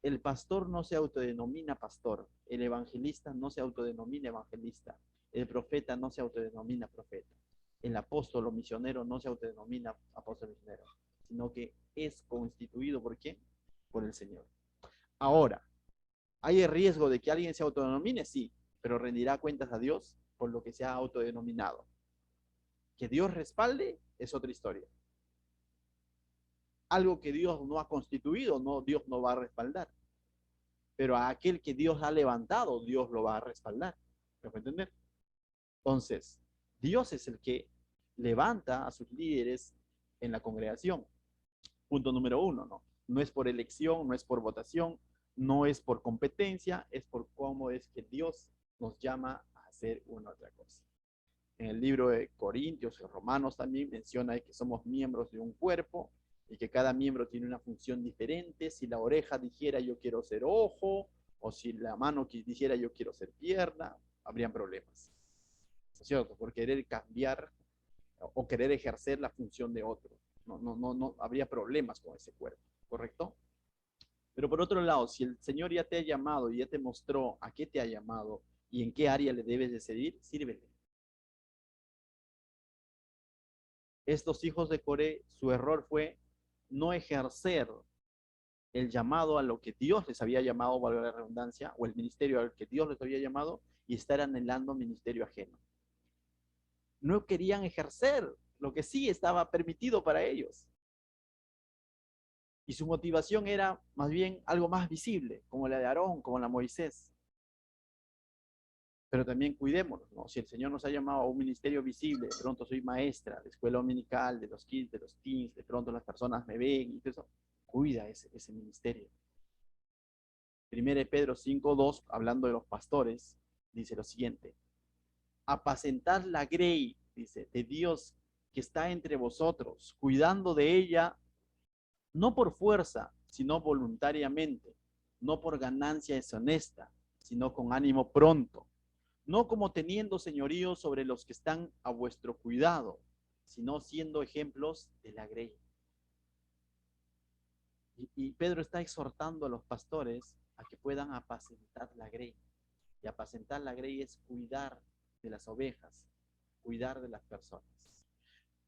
El pastor no se autodenomina pastor, el evangelista no se autodenomina evangelista, el profeta no se autodenomina profeta, el apóstol o misionero no se autodenomina apóstol misionero, sino que es constituido ¿por quién? Por el Señor. Ahora, ¿hay el riesgo de que alguien se autodenomine? Sí, pero rendirá cuentas a Dios por lo que se ha autodenominado. Que Dios respalde es otra historia. Algo que Dios no ha constituido, no, Dios no va a respaldar. Pero a aquel que Dios ha levantado, Dios lo va a respaldar. ¿Me puede entender? Entonces, Dios es el que levanta a sus líderes en la congregación. Punto número uno, ¿no? No es por elección, no es por votación, no es por competencia, es por cómo es que Dios nos llama a hacer una otra cosa. En el libro de Corintios y Romanos también menciona que somos miembros de un cuerpo y que cada miembro tiene una función diferente. Si la oreja dijera yo quiero ser ojo, o si la mano dijera yo quiero ser pierna, habrían problemas, ¿no es cierto? Por querer cambiar o querer ejercer la función de otro. No habría problemas con ese cuerpo, ¿correcto? Pero por otro lado, si el Señor ya te ha llamado y ya te mostró a qué te ha llamado y en qué área le debes de servir, sírvele. Estos hijos de Coré, su error fue no ejercer el llamado a lo que Dios les había llamado, valga la redundancia, o el ministerio al que Dios les había llamado, y estar anhelando ministerio ajeno. No querían ejercer lo que sí estaba permitido para ellos. Y su motivación era más bien algo más visible, como la de Aarón, como la de Moisés. Pero también cuidémonos, ¿no? Si el Señor nos ha llamado a un ministerio visible, de pronto soy maestra de escuela dominical, de los kids, de los teens, de pronto las personas me ven y todo eso, cuida ese ministerio. 1 Pedro 5:2, hablando de los pastores, dice lo siguiente: apacentad la grey, dice, de Dios que está entre vosotros, cuidando de ella, no por fuerza, sino voluntariamente, no por ganancia deshonesta, sino con ánimo pronto, no como teniendo señorío sobre los que están a vuestro cuidado, sino siendo ejemplos de la grey. Y Pedro está exhortando a los pastores a que puedan apacentar la grey. Y apacentar la grey es cuidar de las ovejas, cuidar de las personas.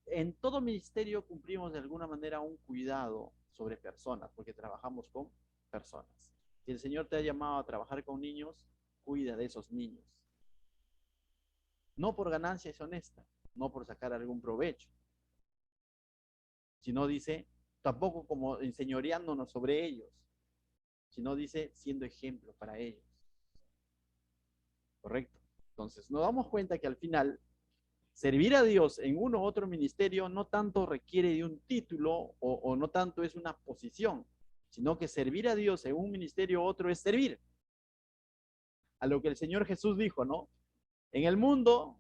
En todo ministerio cumplimos de alguna manera un cuidado sobre personas, porque trabajamos con personas. Si el Señor te ha llamado a trabajar con niños, cuida de esos niños. No por ganancia deshonesta, no por sacar algún provecho, sino dice, tampoco como enseñoreándonos sobre ellos, sino dice siendo ejemplo para ellos. ¿Correcto? Entonces, nos damos cuenta que al final, servir a Dios en uno u otro ministerio no tanto requiere de un título o no tanto es una posición, sino que servir a Dios en un ministerio u otro es servir. A lo que el Señor Jesús dijo, ¿no? En el mundo,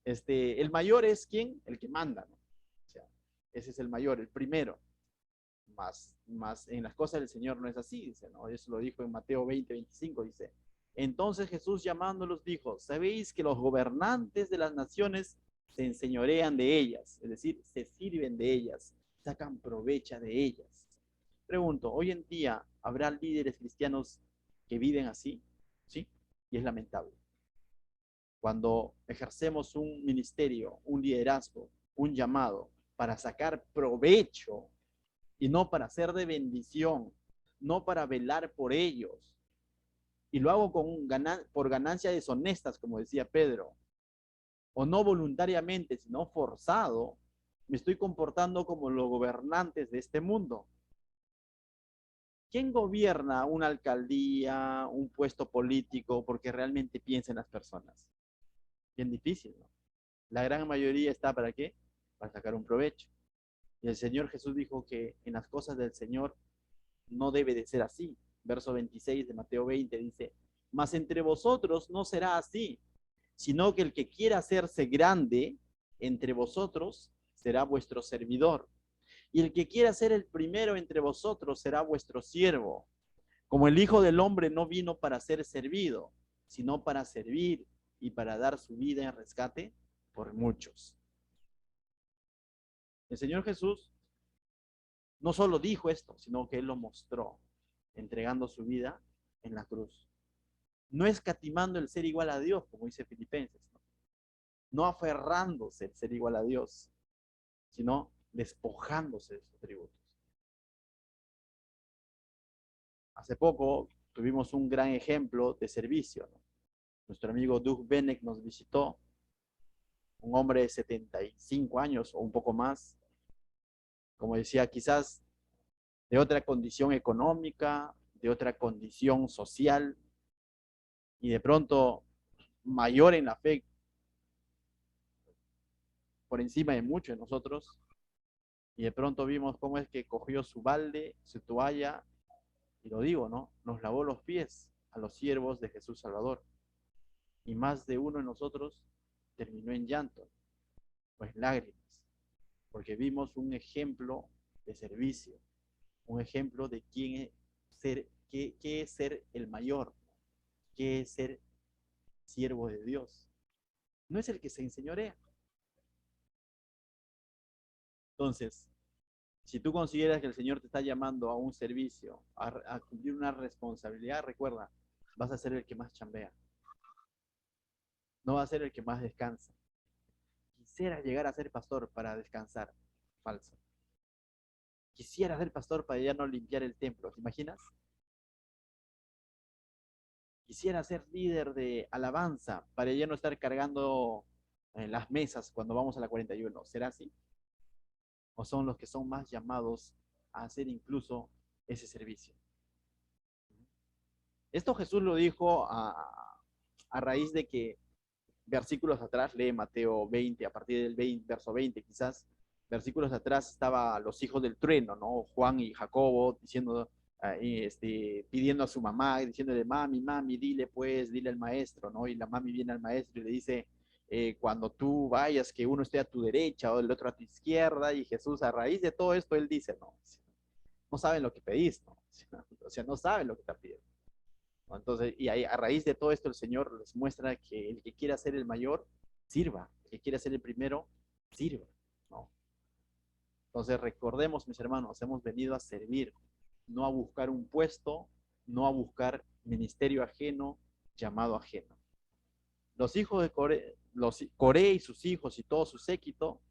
el mayor es ¿quién? El que manda, ¿no? O sea, ese es el mayor, el primero. Más en las cosas del Señor no es así, dice, ¿no? Eso lo dijo en Mateo 20:25, dice. Entonces Jesús llamándolos dijo, sabéis que los gobernantes de las naciones se enseñorean de ellas, es decir, se sirven de ellas, sacan provecho de ellas. Pregunto, hoy en día, ¿habrá líderes cristianos que viven así? Sí, y es lamentable. Cuando ejercemos un ministerio, un liderazgo, un llamado para sacar provecho y no para ser de bendición, no para velar por ellos, y lo hago por ganancias deshonestas, como decía Pedro, o no voluntariamente, sino forzado, me estoy comportando como los gobernantes de este mundo. ¿Quién gobierna una alcaldía, un puesto político, porque realmente piensa en las personas? Bien difícil, ¿no? La gran mayoría está ¿para qué? Para sacar un provecho. Y el Señor Jesús dijo que en las cosas del Señor no debe de ser así. Verso 26 de Mateo 20 dice, mas entre vosotros no será así, sino que el que quiera hacerse grande entre vosotros será vuestro servidor. Y el que quiera ser el primero entre vosotros será vuestro siervo. Como el Hijo del Hombre no vino para ser servido, sino para servir y para dar su vida en rescate por muchos. El Señor Jesús no solo dijo esto, sino que Él lo mostró, entregando su vida en la cruz. No escatimando el ser igual a Dios, como dice Filipenses, no aferrándose el ser igual a Dios, sino despojándose de sus atributos. Hace poco tuvimos un gran ejemplo de servicio, ¿no? Nuestro amigo Doug Bennett nos visitó, un hombre de 75 años o un poco más, como decía, quizás de otra condición económica, de otra condición social, y de pronto mayor en la fe por encima de muchos de nosotros, y de pronto vimos cómo es que cogió su balde, su toalla, y lo digo, ¿no? Nos lavó los pies a los siervos de Jesús Salvador. Y más de uno de nosotros terminó en llanto, pues lágrimas, porque vimos un ejemplo de servicio, un ejemplo de quién es ser, qué es ser el mayor, qué es ser siervo de Dios. No es el que se enseñorea. Entonces, si tú consideras que el Señor te está llamando a un servicio, a cumplir una responsabilidad, recuerda, vas a ser el que más chambea. No vas a ser el que más descansa. Quisiera llegar a ser pastor para descansar. Falso. Quisiera ser pastor para ya no limpiar el templo. ¿Te imaginas? Quisiera ser líder de alabanza para ya no estar cargando las mesas cuando vamos a la 41. ¿Será así? ¿O son los que son más llamados a hacer incluso ese servicio? Esto Jesús lo dijo a raíz de que versículos atrás, lee Mateo 20, a partir del verso 20 quizás, versículos atrás estaba los hijos del trueno, ¿no? Juan y Jacobo diciendo, pidiendo a su mamá, diciéndole, mami, mami, dile pues, dile al maestro, ¿no? Y la mami viene al maestro y le dice, cuando tú vayas, que uno esté a tu derecha o el otro a tu izquierda, y Jesús a raíz de todo esto, él dice, no, no saben lo que pedís, ¿no? O sea, no saben lo que está pidiendo. ¿No? Entonces, y a raíz de todo esto, el Señor les muestra que el que quiera ser el mayor, sirva. El que quiera ser el primero, sirva. ¿No? Entonces, recordemos, mis hermanos, hemos venido a servir, no a buscar un puesto, no a buscar ministerio ajeno, llamado ajeno. Los hijos de Coré y sus hijos y todo su séquito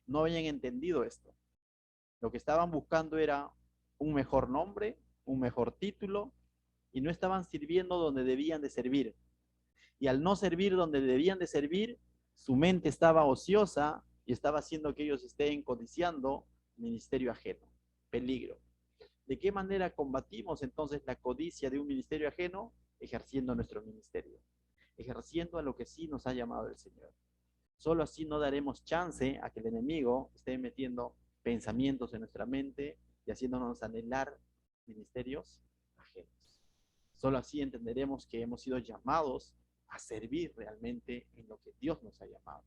no habían entendido esto. Lo que estaban buscando era un mejor nombre, un mejor título, y no estaban sirviendo donde debían de servir. Y al no servir donde debían de servir, su mente estaba ociosa y estaba haciendo que ellos estén codiciando ministerio ajeno. Peligro. ¿De qué manera combatimos entonces la codicia de un ministerio ajeno? Ejerciendo nuestro ministerio, ejerciendo a lo que sí nos ha llamado el Señor. Solo así no daremos chance a que el enemigo esté metiendo pensamientos en nuestra mente y haciéndonos anhelar ministerios ajenos. Solo así entenderemos que hemos sido llamados a servir realmente en lo que Dios nos ha llamado.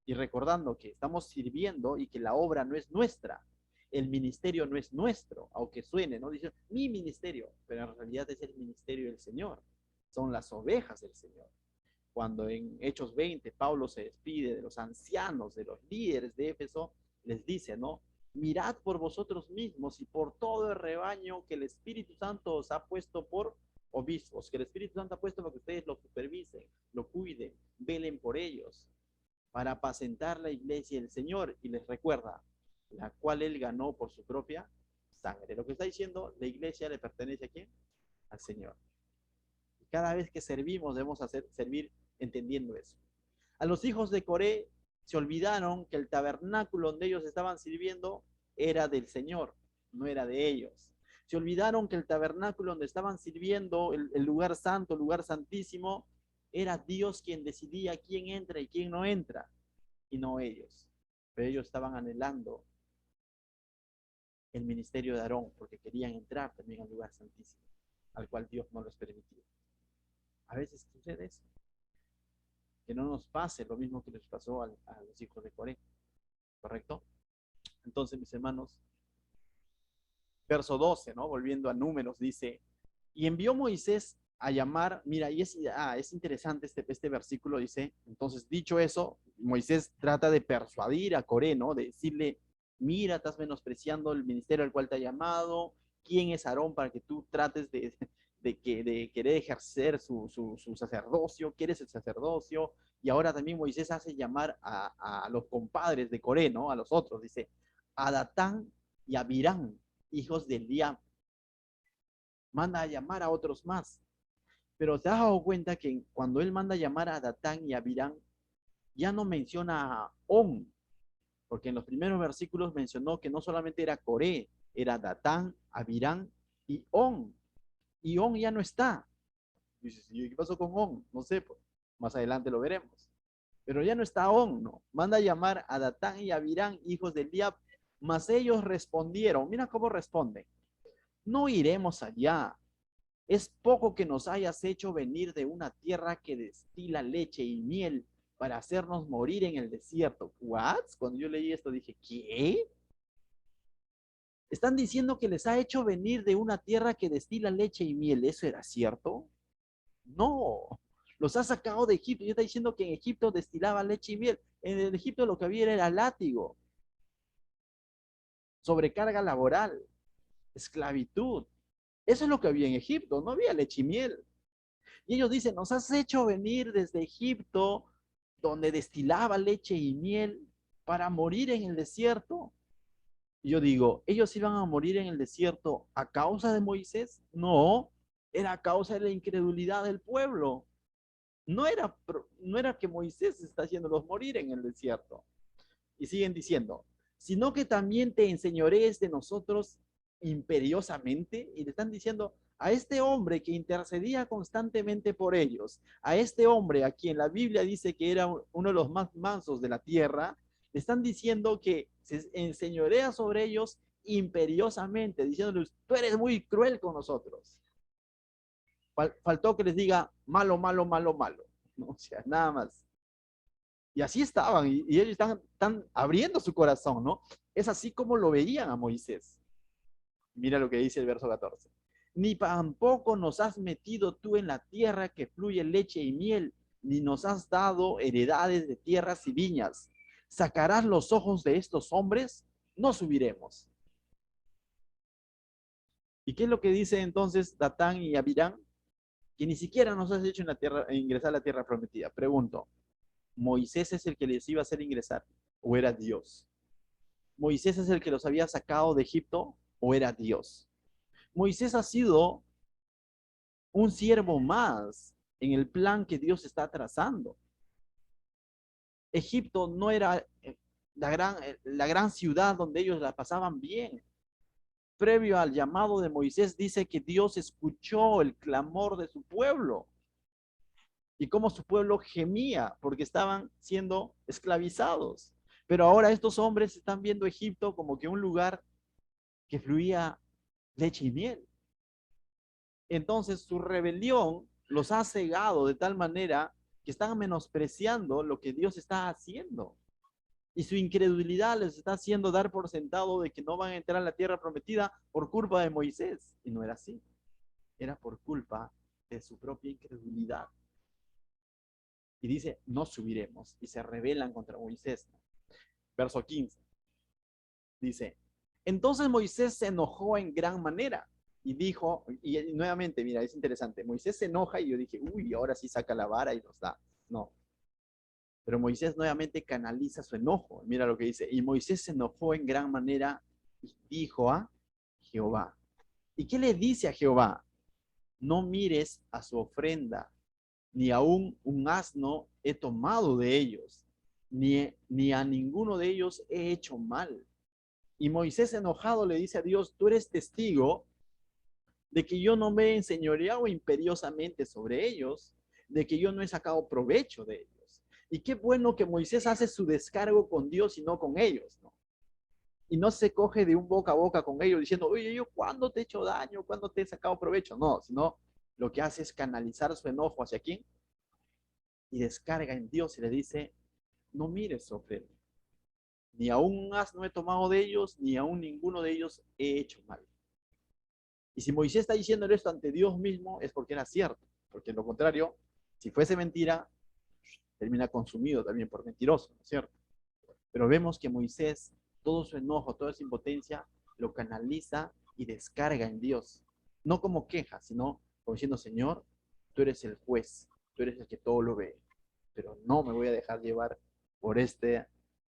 Y recordando que estamos sirviendo y que la obra no es nuestra, el ministerio no es nuestro, aunque suene, ¿no? Dicen, mi ministerio, pero en realidad es el ministerio del Señor. Son las ovejas del Señor. Cuando en Hechos 20 Pablo se despide de los ancianos, de los líderes de Éfeso, les dice, ¿no? Mirad por vosotros mismos y por todo el rebaño que el Espíritu Santo os ha puesto por obispos, que el Espíritu Santo ha puesto para que ustedes lo supervisen, lo cuiden, velen por ellos, para apacentar la iglesia del Señor. Y les recuerda, la cual él ganó por su propia sangre. Lo que está diciendo, la iglesia le pertenece a ¿quién? Al Señor. Y cada vez que servimos debemos servir entendiendo eso. A los hijos de Coré se olvidaron que el tabernáculo donde ellos estaban sirviendo era del Señor, no era de ellos. Se olvidaron que el tabernáculo donde estaban sirviendo, el lugar santo, el lugar santísimo, era Dios quien decidía quién entra y quién no entra, y no ellos. Pero ellos estaban anhelando el ministerio de Aarón porque querían entrar también al lugar santísimo, al cual Dios no les permitió. A veces sucede eso. Que no nos pase lo mismo que les pasó a los hijos de Coré, ¿correcto? Entonces, mis hermanos, verso 12, ¿no? Volviendo a Números, dice, y envió Moisés a llamar, mira, y es interesante este versículo, dice, entonces, dicho eso, Moisés trata de persuadir a Coré, ¿no? De decirle, mira, estás menospreciando el ministerio al cual te ha llamado, ¿quién es Aarón para que tú trates de querer ejercer su sacerdocio? ¿Quieres el sacerdocio? Y ahora también Moisés hace llamar a los compadres de Coré, ¿no? A los otros, dice, a Datán y a Abirán, hijos de Eliab. Manda a llamar a otros más. Pero te has dado cuenta que cuando él manda a llamar a Datán y a Abirán, ya no menciona a On, porque en los primeros versículos mencionó que no solamente era Coré, era Datán, Abirán y On. Y On ya no está. Dices, ¿y qué pasó con On? No sé, pues, más adelante lo veremos. Pero ya no está On, ¿no? Manda a llamar a Datán y a Abirán, hijos de Eliab, mas ellos respondieron, mira cómo responden, no iremos allá. Es poco que nos hayas hecho venir de una tierra que destila leche y miel para hacernos morir en el desierto. ¿What? Cuando yo leí esto dije, ¿qué? Están diciendo que les ha hecho venir de una tierra que destila leche y miel. ¿Eso era cierto? No. Los ha sacado de Egipto. Y está diciendo que en Egipto destilaba leche y miel. En el Egipto lo que había era látigo, sobrecarga laboral, esclavitud. Eso es lo que había en Egipto. No había leche y miel. Y ellos dicen, nos has hecho venir desde Egipto, donde destilaba leche y miel, para morir en el desierto. Y yo digo, ¿ellos iban a morir en el desierto a causa de Moisés? No, era a causa de la incredulidad del pueblo. No era que Moisés está haciéndolos morir en el desierto. Y siguen diciendo, sino que también te enseñorees de nosotros imperiosamente. Y le están diciendo a este hombre que intercedía constantemente por ellos, a este hombre a quien la Biblia dice que era uno de los más mansos de la tierra, le están diciendo que se enseñorea sobre ellos imperiosamente, diciéndoles, tú eres muy cruel con nosotros. Faltó que les diga malo, malo, malo, malo. ¿No? O sea, nada más. Y así estaban, y ellos están abriendo su corazón, ¿no? Es así como lo veían a Moisés. Mira lo que dice el verso 14. Ni tampoco nos has metido tú en la tierra que fluye leche y miel, ni nos has dado heredades de tierras y viñas. ¿Sacarás los ojos de estos hombres? No subiremos. ¿Y qué es lo que dice entonces Datán y Abirán? Que ni siquiera nos has hecho ingresar a la tierra prometida. Pregunto, ¿Moisés es el que les iba a hacer ingresar o era Dios? ¿Moisés es el que los había sacado de Egipto o era Dios? Moisés ha sido un siervo más en el plan que Dios está trazando. Egipto no era la gran ciudad donde ellos la pasaban bien. Previo al llamado de Moisés dice que Dios escuchó el clamor de su pueblo y cómo su pueblo gemía porque estaban siendo esclavizados. Pero ahora estos hombres están viendo Egipto como que un lugar que fluía leche y miel. Entonces su rebelión los ha cegado de tal manera que están menospreciando lo que Dios está haciendo. Y su incredulidad les está haciendo dar por sentado de que no van a entrar a la tierra prometida por culpa de Moisés. Y no era así. Era por culpa de su propia incredulidad. Y dice, no subiremos. Y se rebelan contra Moisés. Verso 15. Dice, entonces Moisés se enojó en gran manera y dijo, y nuevamente, mira, es interesante, Moisés se enoja y yo dije, uy, ahora sí saca la vara y nos da. No. Pero Moisés nuevamente canaliza su enojo. Mira lo que dice, y Moisés se enojó en gran manera y dijo a Jehová. ¿Y qué le dice a Jehová? No mires a su ofrenda, ni aún un asno he tomado de ellos, ni a ninguno de ellos he hecho mal. Y Moisés enojado le dice a Dios, tú eres testigo de que yo no me he enseñoreado imperiosamente sobre ellos, de que yo no he sacado provecho de ellos. Y qué bueno que Moisés hace su descargo con Dios y no con ellos, ¿no? Y no se coge de un boca a boca con ellos diciendo, oye, yo cuándo te he hecho daño, cuándo te he sacado provecho. No, sino lo que hace es canalizar su enojo hacia quién y descarga en Dios y le dice, no mires su ofrenda. Ni aún un asno he tomado de ellos, ni aún ninguno de ellos he hecho mal. Y si Moisés está diciendo esto ante Dios mismo, es porque era cierto. Porque en lo contrario, si fuese mentira, termina consumido también por mentiroso, ¿no es cierto? Pero vemos que Moisés, todo su enojo, toda su impotencia, lo canaliza y descarga en Dios. No como queja, sino como diciendo, Señor, tú eres el juez, tú eres el que todo lo ve. Pero no me voy a dejar llevar por esta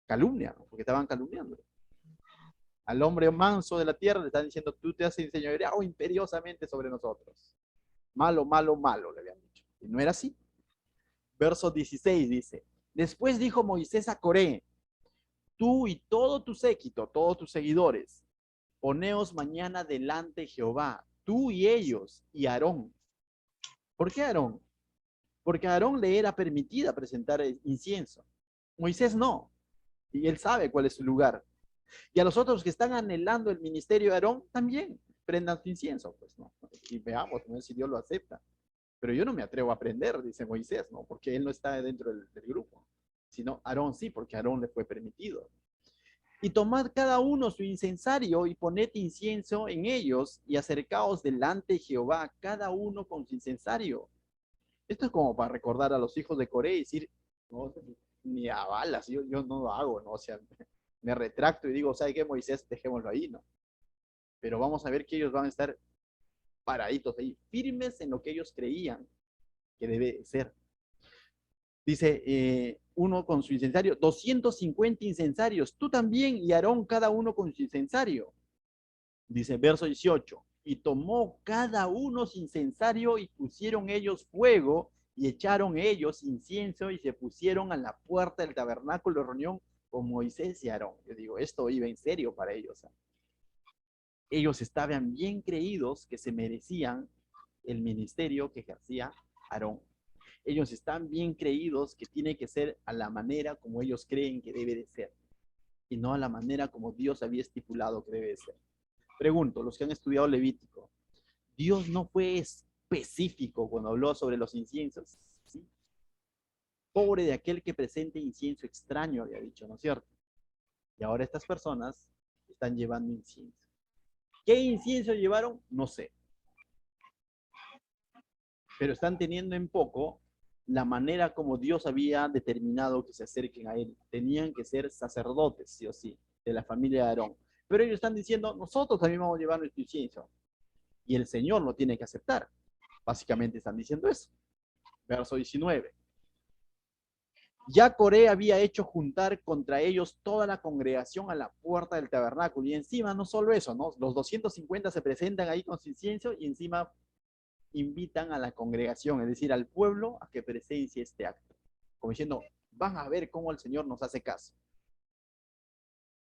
calumnia, ¿no? Porque estaban calumniando. Al hombre manso de la tierra le están diciendo, tú te has enseñoreado imperiosamente sobre nosotros. Malo, malo, malo, le habían dicho. Y no era así. Verso 16 dice, después dijo Moisés a Coré, tú y todo tu séquito, todos tus seguidores, poneos mañana delante de Jehová, tú y ellos y Aarón. ¿Por qué Aarón? Porque a Aarón le era permitida presentar incienso. Moisés no. Y él sabe cuál es su lugar. Y a los otros que están anhelando el ministerio de Aarón también prendan su incienso, pues no. Y veamos, no sé si Dios lo acepta. Pero yo no me atrevo a aprender, dice Moisés, ¿no? Porque él no está dentro del grupo. Sino Aarón sí, porque a Aarón le fue permitido. Y tomad cada uno su incensario y poned incienso en ellos y acercaos delante de Jehová, cada uno con su incensario. Esto es como para recordar a los hijos de Corea y decir, no, ni a balas, yo no lo hago, ¿no? O sea, me retracto y digo, ¿sabe qué, Moisés? Dejémoslo ahí, ¿no? Pero vamos a ver que ellos van a estar paraditos ahí, firmes en lo que ellos creían que debe ser. Dice, uno con su incensario, 250 incensarios, tú también y Aarón cada uno con su incensario. Dice, verso 18, y tomó cada uno su incensario y pusieron ellos fuego y echaron ellos incienso y se pusieron a la puerta del tabernáculo de reunión con Moisés y Aarón. Yo digo, esto iba en serio para ellos. Ellos estaban bien creídos que se merecían el ministerio que ejercía Aarón. Ellos están bien creídos que tiene que ser a la manera como ellos creen que debe de ser y no a la manera como Dios había estipulado que debe de ser. Pregunto, los que han estudiado Levítico, ¿Dios no fue específico cuando habló sobre los inciensos? ¿Sí? Pobre de aquel que presente incienso extraño, había dicho, ¿no es cierto? Y ahora estas personas están llevando incienso. ¿Qué incienso llevaron? No sé. Pero están teniendo en poco la manera como Dios había determinado que se acerquen a Él. Tenían que ser sacerdotes, sí o sí, de la familia de Aarón. Pero ellos están diciendo, nosotros también vamos a llevar nuestro incienso. Y el Señor lo tiene que aceptar. Básicamente están diciendo eso. Verso 19. Ya Coré había hecho juntar contra ellos toda la congregación a la puerta del tabernáculo. Y encima, no solo eso, ¿no? Los 250 se presentan ahí con su incienso y encima invitan a la congregación, es decir, al pueblo, a que presencie este acto. Como diciendo, van a ver cómo el Señor nos hace caso.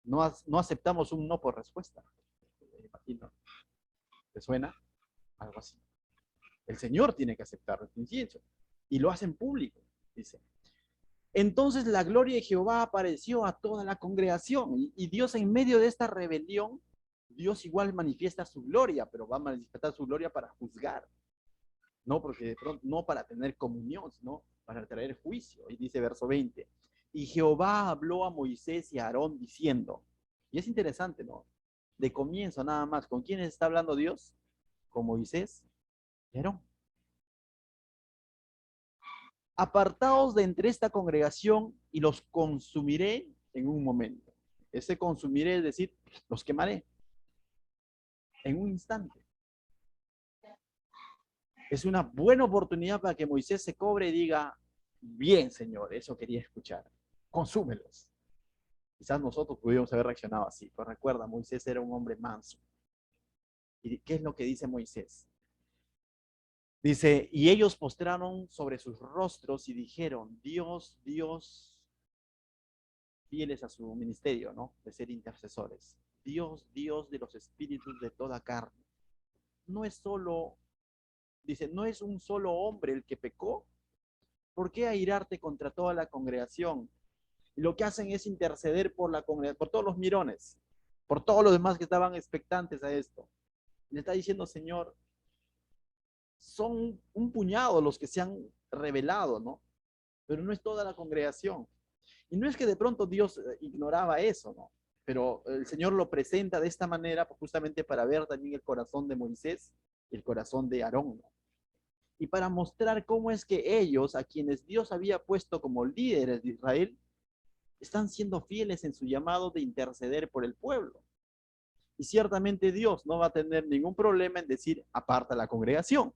No aceptamos un no por respuesta. Me imagino. ¿Te suena? Algo así. El Señor tiene que aceptar nuestro incienso. Y lo hacen público, dice. Entonces la gloria de Jehová apareció a toda la congregación. Y Dios en medio de esta rebelión, Dios igual manifiesta su gloria, pero va a manifestar su gloria para juzgar. No porque de pronto, no para tener comunión, sino para traer juicio. Y dice verso 20, y Jehová habló a Moisés y a Aarón diciendo, y es interesante, ¿no? De comienzo nada más, ¿con quiénes está hablando Dios? Con Moisés y Aarón. Apartaos de entre esta congregación y los consumiré en un momento. Ese consumiré es decir, los quemaré en un instante. Es una buena oportunidad para que Moisés se cobre y diga, bien, Señor, eso quería escuchar, consúmelos. Quizás nosotros pudiéramos haber reaccionado así, pero recuerda, Moisés era un hombre manso. ¿Y qué es lo que dice Moisés? Dice, y ellos postraron sobre sus rostros y dijeron, Dios, Dios, fieles a su ministerio, ¿no? De ser intercesores. Dios, Dios de los espíritus de toda carne. No es solo, dice, no es un solo hombre el que pecó. ¿Por qué airarte contra toda la congregación? Y lo que hacen es interceder por la congregación, por todos los mirones, por todos los demás que estaban expectantes a esto. Le está diciendo, Señor, son un puñado los que se han revelado, ¿no? Pero no es toda la congregación. Y no es que de pronto Dios ignoraba eso, ¿no? Pero el Señor lo presenta de esta manera justamente para ver también el corazón de Moisés y el corazón de Aarón, ¿no? Y para mostrar cómo es que ellos, a quienes Dios había puesto como líderes de Israel, están siendo fieles en su llamado de interceder por el pueblo. Y ciertamente Dios no va a tener ningún problema en decir, aparta la congregación.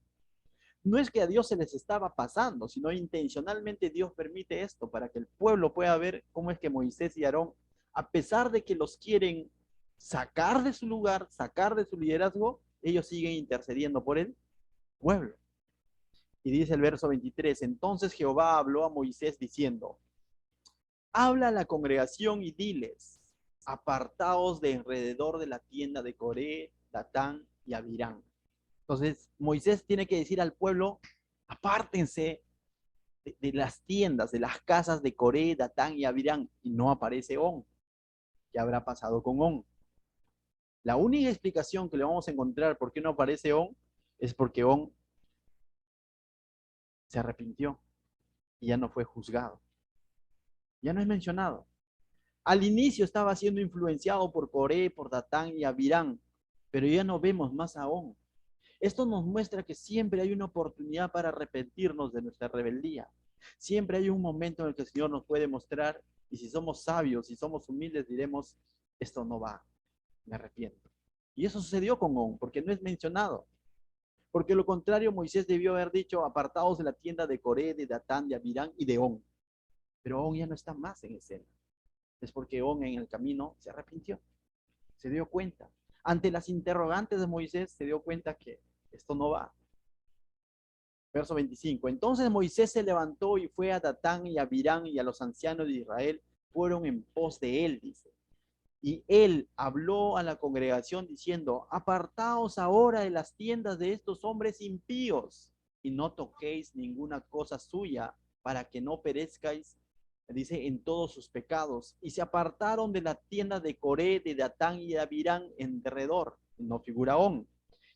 No es que a Dios se les estaba pasando, sino intencionalmente Dios permite esto para que el pueblo pueda ver cómo es que Moisés y Aarón, a pesar de que los quieren sacar de su lugar, sacar de su liderazgo, ellos siguen intercediendo por el pueblo. Y dice el verso 23, entonces Jehová habló a Moisés diciendo, habla a la congregación y diles, apartaos de alrededor de la tienda de Coré, Datán y Abirán. Entonces Moisés tiene que decir al pueblo, apártense de las tiendas, de las casas de Coré, Datán y Abirán, y no aparece On. ¿Qué habrá pasado con On? La única explicación que le vamos a encontrar por qué no aparece On es porque On se arrepintió y ya no fue juzgado. Ya no es mencionado. Al inicio estaba siendo influenciado por Coré, por Datán y Abirán, pero ya no vemos más a On. Esto nos muestra que siempre hay una oportunidad para arrepentirnos de nuestra rebeldía. Siempre hay un momento en el que el Señor nos puede mostrar, y si somos sabios, si somos humildes, diremos, esto no va, me arrepiento. Y eso sucedió con On, porque no es mencionado. Porque lo contrario, Moisés debió haber dicho, apartados de la tienda de Coré, de Datán, de Abirán y de On. Pero On ya no está más en escena. Es porque On en el camino se arrepintió, se dio cuenta. Ante las interrogantes de Moisés, se dio cuenta que esto no va. Verso 25. Entonces Moisés se levantó y fue a Datán y a Abirán y a los ancianos de Israel, fueron en pos de él, dice. Y él habló a la congregación diciendo, apartaos ahora de las tiendas de estos hombres impíos y no toquéis ninguna cosa suya para que no perezcáis, dice, en todos sus pecados. Y se apartaron de la tienda de Coré, de Datán y de Abirán en derredor, no figura On.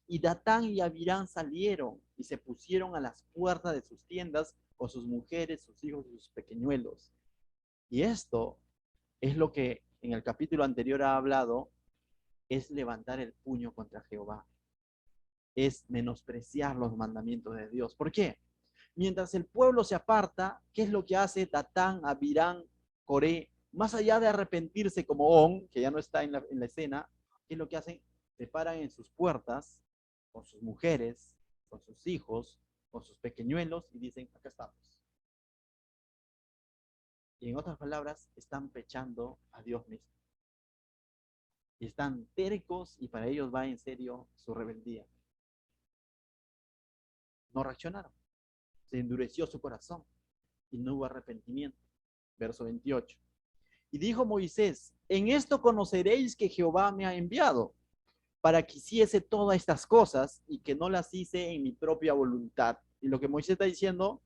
Y Datán y Abirán salieron y se pusieron a las puertas de sus tiendas con sus mujeres, sus hijos y sus pequeñuelos. Y esto es lo que en el capítulo anterior ha hablado, es levantar el puño contra Jehová, es menospreciar los mandamientos de Dios. ¿Por qué? Mientras el pueblo se aparta, ¿qué es lo que hace Datán, Abirán, Coré? Más allá de arrepentirse como On, que ya no está en la escena, ¿qué es lo que hacen? Se paran en sus puertas con sus mujeres, con sus hijos, con sus pequeñuelos y dicen, acá estamos. Y en otras palabras, están pechando a Dios mismo. Y están tercos y para ellos va en serio su rebeldía. No reaccionaron. Se endureció su corazón y no hubo arrepentimiento. Verso 28. Y dijo Moisés, en esto conoceréis que Jehová me ha enviado para que hiciese todas estas cosas y que no las hice en mi propia voluntad. Y lo que Moisés está diciendo,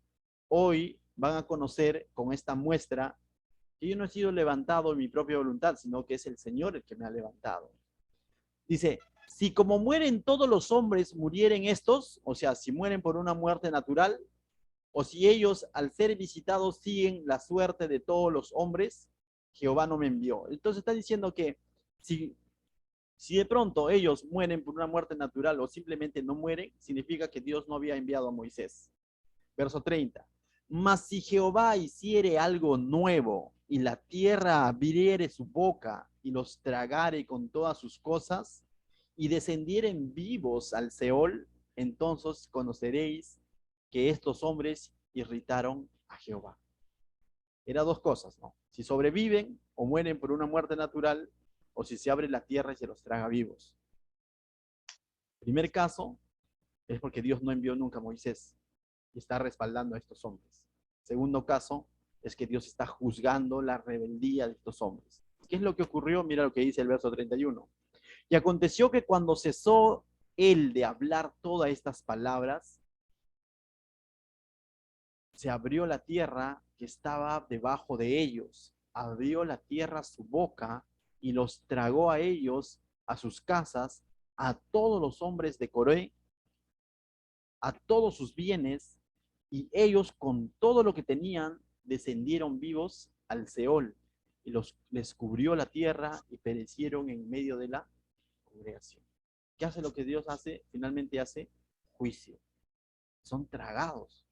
hoy van a conocer con esta muestra que yo no he sido levantado en mi propia voluntad, sino que es el Señor el que me ha levantado. Dice, si como mueren todos los hombres murieren estos, o sea, si mueren por una muerte natural, o si ellos al ser visitados siguen la suerte de todos los hombres, Jehová no me envió. Entonces está diciendo que si de pronto ellos mueren por una muerte natural o simplemente no mueren, significa que Dios no había enviado a Moisés. Verso 30. Mas si Jehová hiciere algo nuevo y la tierra abriere su boca y los tragare con todas sus cosas y descendieren vivos al Seol, entonces conoceréis que estos hombres irritaron a Jehová. Era dos cosas, ¿no? Si sobreviven o mueren por una muerte natural o si se abre la tierra y se los traga vivos. Primer caso es porque Dios no envió nunca a Moisés y está respaldando a estos hombres. Segundo caso es que Dios está juzgando la rebeldía de estos hombres. ¿Qué es lo que ocurrió? Mira lo que dice el verso 31. Y aconteció que cuando cesó él de hablar todas estas palabras, se abrió la tierra que estaba debajo de ellos. Abrió la tierra su boca y los tragó a ellos, a sus casas, a todos los hombres de Coré, a todos sus bienes, y ellos con todo lo que tenían descendieron vivos al Seol, y les cubrió la tierra y perecieron en medio de la congregación. ¿Qué hace lo que Dios hace? Finalmente hace juicio. Son tragados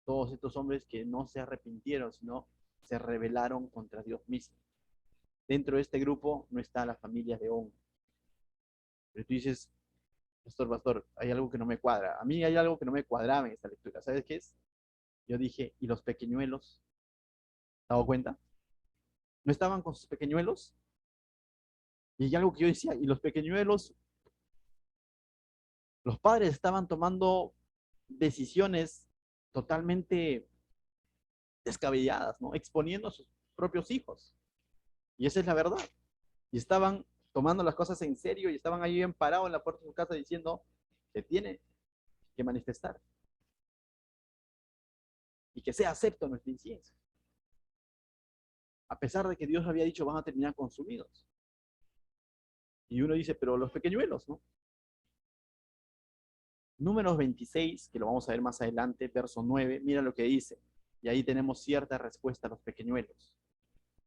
todos estos hombres que no se arrepintieron, sino se rebelaron contra Dios mismo. Dentro de este grupo no está la familia de On. Pero tú dices, pastor, hay algo que no me cuadra. A mí hay algo que no me cuadraba en esta lectura. ¿Sabes qué es? Yo dije, ¿y los pequeñuelos? ¿Te has dado cuenta? ¿No estaban con sus pequeñuelos? Y hay algo que yo decía, ¿y los pequeñuelos? Los padres estaban tomando decisiones totalmente descabelladas, ¿no? Exponiendo a sus propios hijos. Y esa es la verdad. Y estaban tomando las cosas en serio y estaban ahí bien parados en la puerta de su casa diciendo que tiene que manifestar y que sea acepto nuestro incienso. A pesar de que Dios había dicho van a terminar consumidos. Y uno dice, pero los pequeñuelos, ¿no? Números 26, que lo vamos a ver más adelante, verso 9, mira lo que dice. Y ahí tenemos cierta respuesta a los pequeñuelos.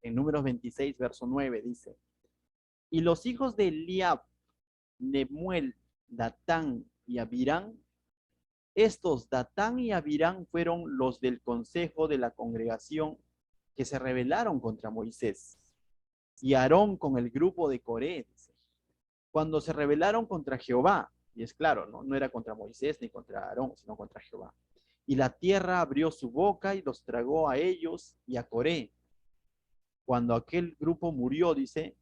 En Números 26, verso 9 dice, y los hijos de Eliab, Nemuel, Datán y Abirán. Estos, Datán y Abirán, fueron los del consejo de la congregación que se rebelaron contra Moisés. Y Aarón con el grupo de Coré, dice, cuando se rebelaron contra Jehová, y es claro, no era contra Moisés ni contra Aarón, sino contra Jehová. Y la tierra abrió su boca y los tragó a ellos y a Coré. Cuando aquel grupo murió, dice,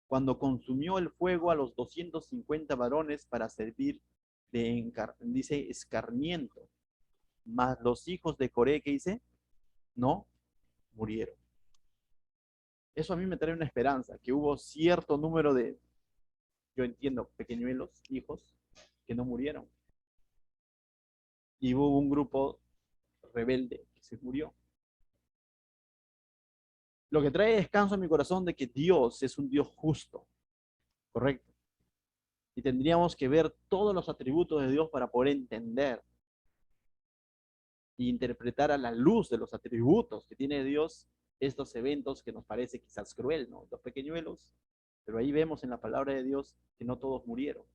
cuando consumió el fuego a los 250 varones para servir de, dice, escarmiento, mas los hijos de Coré, ¿qué dice? No murieron. Eso a mí me trae una esperanza, que hubo cierto número de, yo entiendo, pequeñuelos, hijos, que no murieron. Y hubo un grupo rebelde que se murió. Lo que trae descanso en mi corazón de que Dios es un Dios justo, correcto. Y tendríamos que ver todos los atributos de Dios para poder entender e interpretar a la luz de los atributos que tiene Dios estos eventos que nos parece quizás cruel, ¿no? Los pequeñuelos, pero ahí vemos en la palabra de Dios que no todos murieron.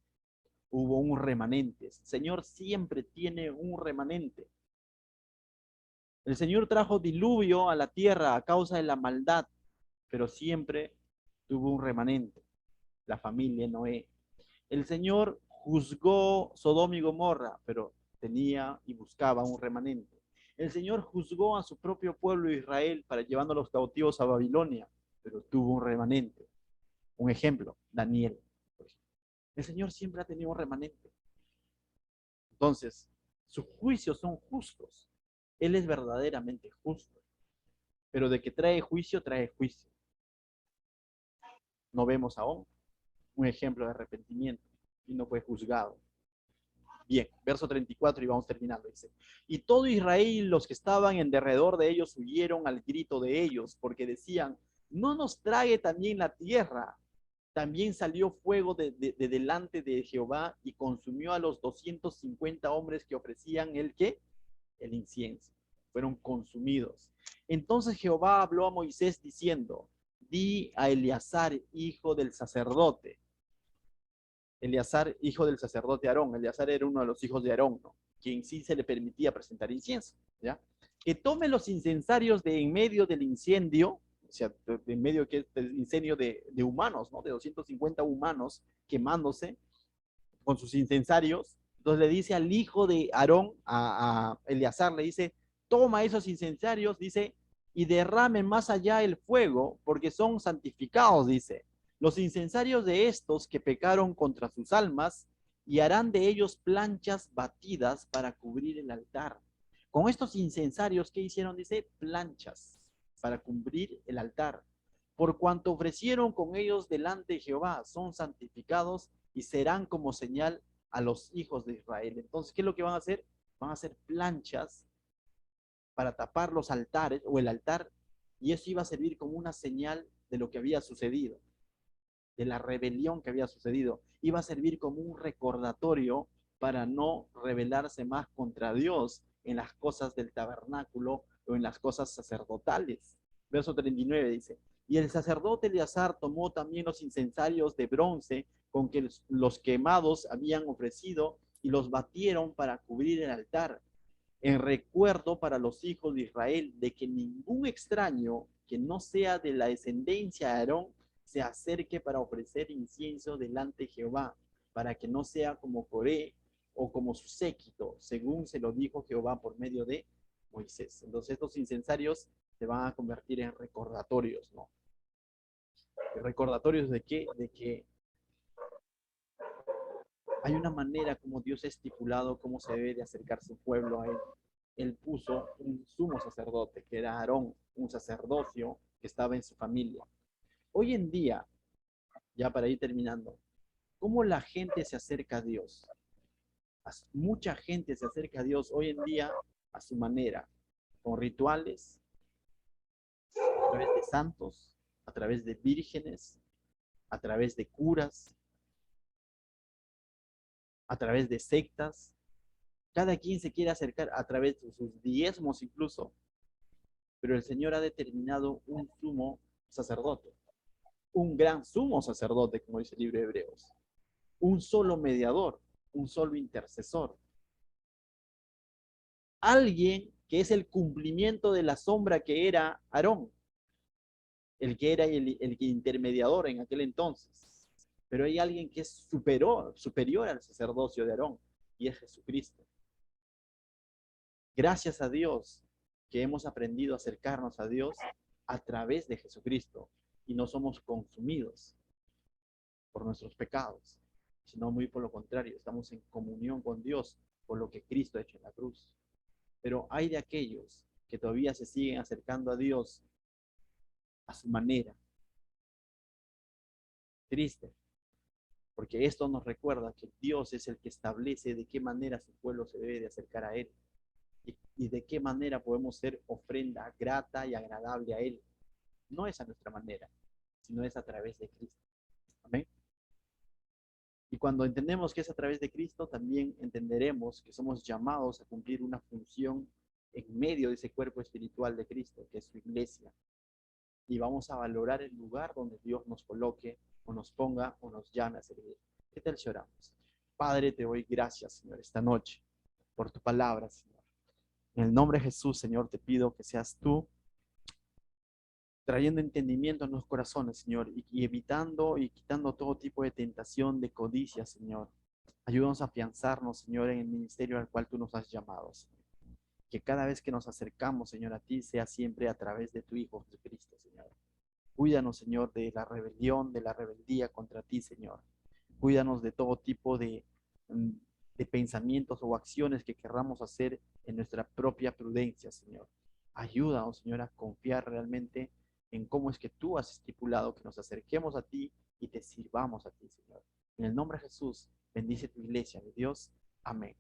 Hubo un remanente. El Señor siempre tiene un remanente. El Señor trajo diluvio a la tierra a causa de la maldad, pero siempre tuvo un remanente, la familia Noé. El Señor juzgó Sodoma y Gomorra, pero tenía y buscaba un remanente. El Señor juzgó a su propio pueblo Israel para llevándolos cautivos a Babilonia, pero tuvo un remanente. Un ejemplo, Daniel. El Señor siempre ha tenido un remanente. Entonces, sus juicios son justos. Él es verdaderamente justo. Pero de que trae juicio, trae juicio. No vemos aún un ejemplo de arrepentimiento y no fue juzgado. Bien, verso 34 y vamos terminando, dice. Y todo Israel y los que estaban en derredor de ellos huyeron al grito de ellos, porque decían, no nos trague también la tierra. También salió fuego de delante de Jehová y consumió a los 250 hombres que ofrecían el ¿qué? El incienso. Fueron consumidos. Entonces Jehová habló a Moisés diciendo, di a Eleazar, hijo del sacerdote, Eleazar, hijo del sacerdote Aarón. Eleazar era uno de los hijos de Aarón, ¿no? Quien sí se le permitía presentar incienso, ¿ya? Que tome los incensarios de en medio del incendio, o sea, de en medio del incendio de humanos, ¿no? De 250 humanos quemándose con sus incensarios. Entonces le dice al hijo de Aarón, a Eleazar, le dice, toma esos incensarios, dice, y derrame más allá el fuego, porque son santificados, dice. Los incensarios de estos que pecaron contra sus almas, y harán de ellos planchas batidas para cubrir el altar. Con estos incensarios, ¿qué hicieron? Dice, planchas para cubrir el altar. Por cuanto ofrecieron con ellos delante de Jehová, son santificados y serán como señal a los hijos de Israel. Entonces, ¿qué es lo que van a hacer? Van a hacer planchas para tapar los altares o el altar, y eso iba a servir como una señal de lo que había sucedido, de la rebelión que había sucedido. Iba a servir como un recordatorio para no rebelarse más contra Dios en las cosas del tabernáculo o en las cosas sacerdotales. Verso 39 dice, y el sacerdote Eleazar tomó también los incensarios de bronce con que los quemados habían ofrecido y los batieron para cubrir el altar, en recuerdo para los hijos de Israel de que ningún extraño que no sea de la descendencia de Aarón se acerque para ofrecer incienso delante de Jehová, para que no sea como Coré o como su séquito, según se lo dijo Jehová por medio de Moisés. Entonces estos incensarios se van a convertir en recordatorios, ¿no? ¿Recordatorios de qué? De que hay una manera como Dios ha estipulado cómo se debe de acercar su pueblo a Él. Él puso un sumo sacerdote, que era Aarón, un sacerdocio que estaba en su familia. Hoy en día, ya para ir terminando, ¿cómo la gente se acerca a Dios? Mucha gente se acerca a Dios hoy en día a su manera, con rituales, a través de santos, a través de vírgenes, a través de curas, a través de sectas. Cada quien se quiere acercar a través de sus diezmos incluso, pero el Señor ha determinado un sumo sacerdote, un gran sumo sacerdote, como dice el libro de Hebreos, un solo mediador, un solo intercesor. Alguien que es el cumplimiento de la sombra que era Aarón, el que era el intermediador en aquel entonces. Pero hay alguien que es superior al sacerdocio de Aarón, y es Jesucristo. Gracias a Dios que hemos aprendido a acercarnos a Dios a través de Jesucristo y no somos consumidos por nuestros pecados, sino muy por lo contrario, estamos en comunión con Dios por lo que Cristo ha hecho en la cruz. Pero hay de aquellos que todavía se siguen acercando a Dios a su manera. Triste, porque esto nos recuerda que Dios es el que establece de qué manera su pueblo se debe de acercar a Él y de qué manera podemos ser ofrenda grata y agradable a Él. No es a nuestra manera, sino es a través de Cristo. Amén. Y cuando entendemos que es a través de Cristo, también entenderemos que somos llamados a cumplir una función en medio de ese cuerpo espiritual de Cristo, que es su iglesia. Y vamos a valorar el lugar donde Dios nos coloque, o nos ponga, o nos llame a servir. ¿Qué tal si oramos? Padre, te doy gracias, Señor, esta noche, por tu palabra, Señor. En el nombre de Jesús, Señor, te pido que seas tú trayendo entendimiento a nuestros corazones, Señor, y evitando y quitando todo tipo de tentación, de codicia, Señor. Ayúdanos a afianzarnos, Señor, en el ministerio al cual tú nos has llamado, Señor. Que cada vez que nos acercamos, Señor, a ti, sea siempre a través de tu Hijo Jesucristo, Señor. Cuídanos, Señor, de la rebelión, de la rebeldía contra ti, Señor. Cuídanos de todo tipo mm, de pensamientos o acciones que querramos hacer en nuestra propia prudencia, Señor. Ayúdanos, Señor, a confiar realmente en cómo es que tú has estipulado que nos acerquemos a ti y te sirvamos a ti, Señor. En el nombre de Jesús, bendice tu iglesia, mi Dios. Amén.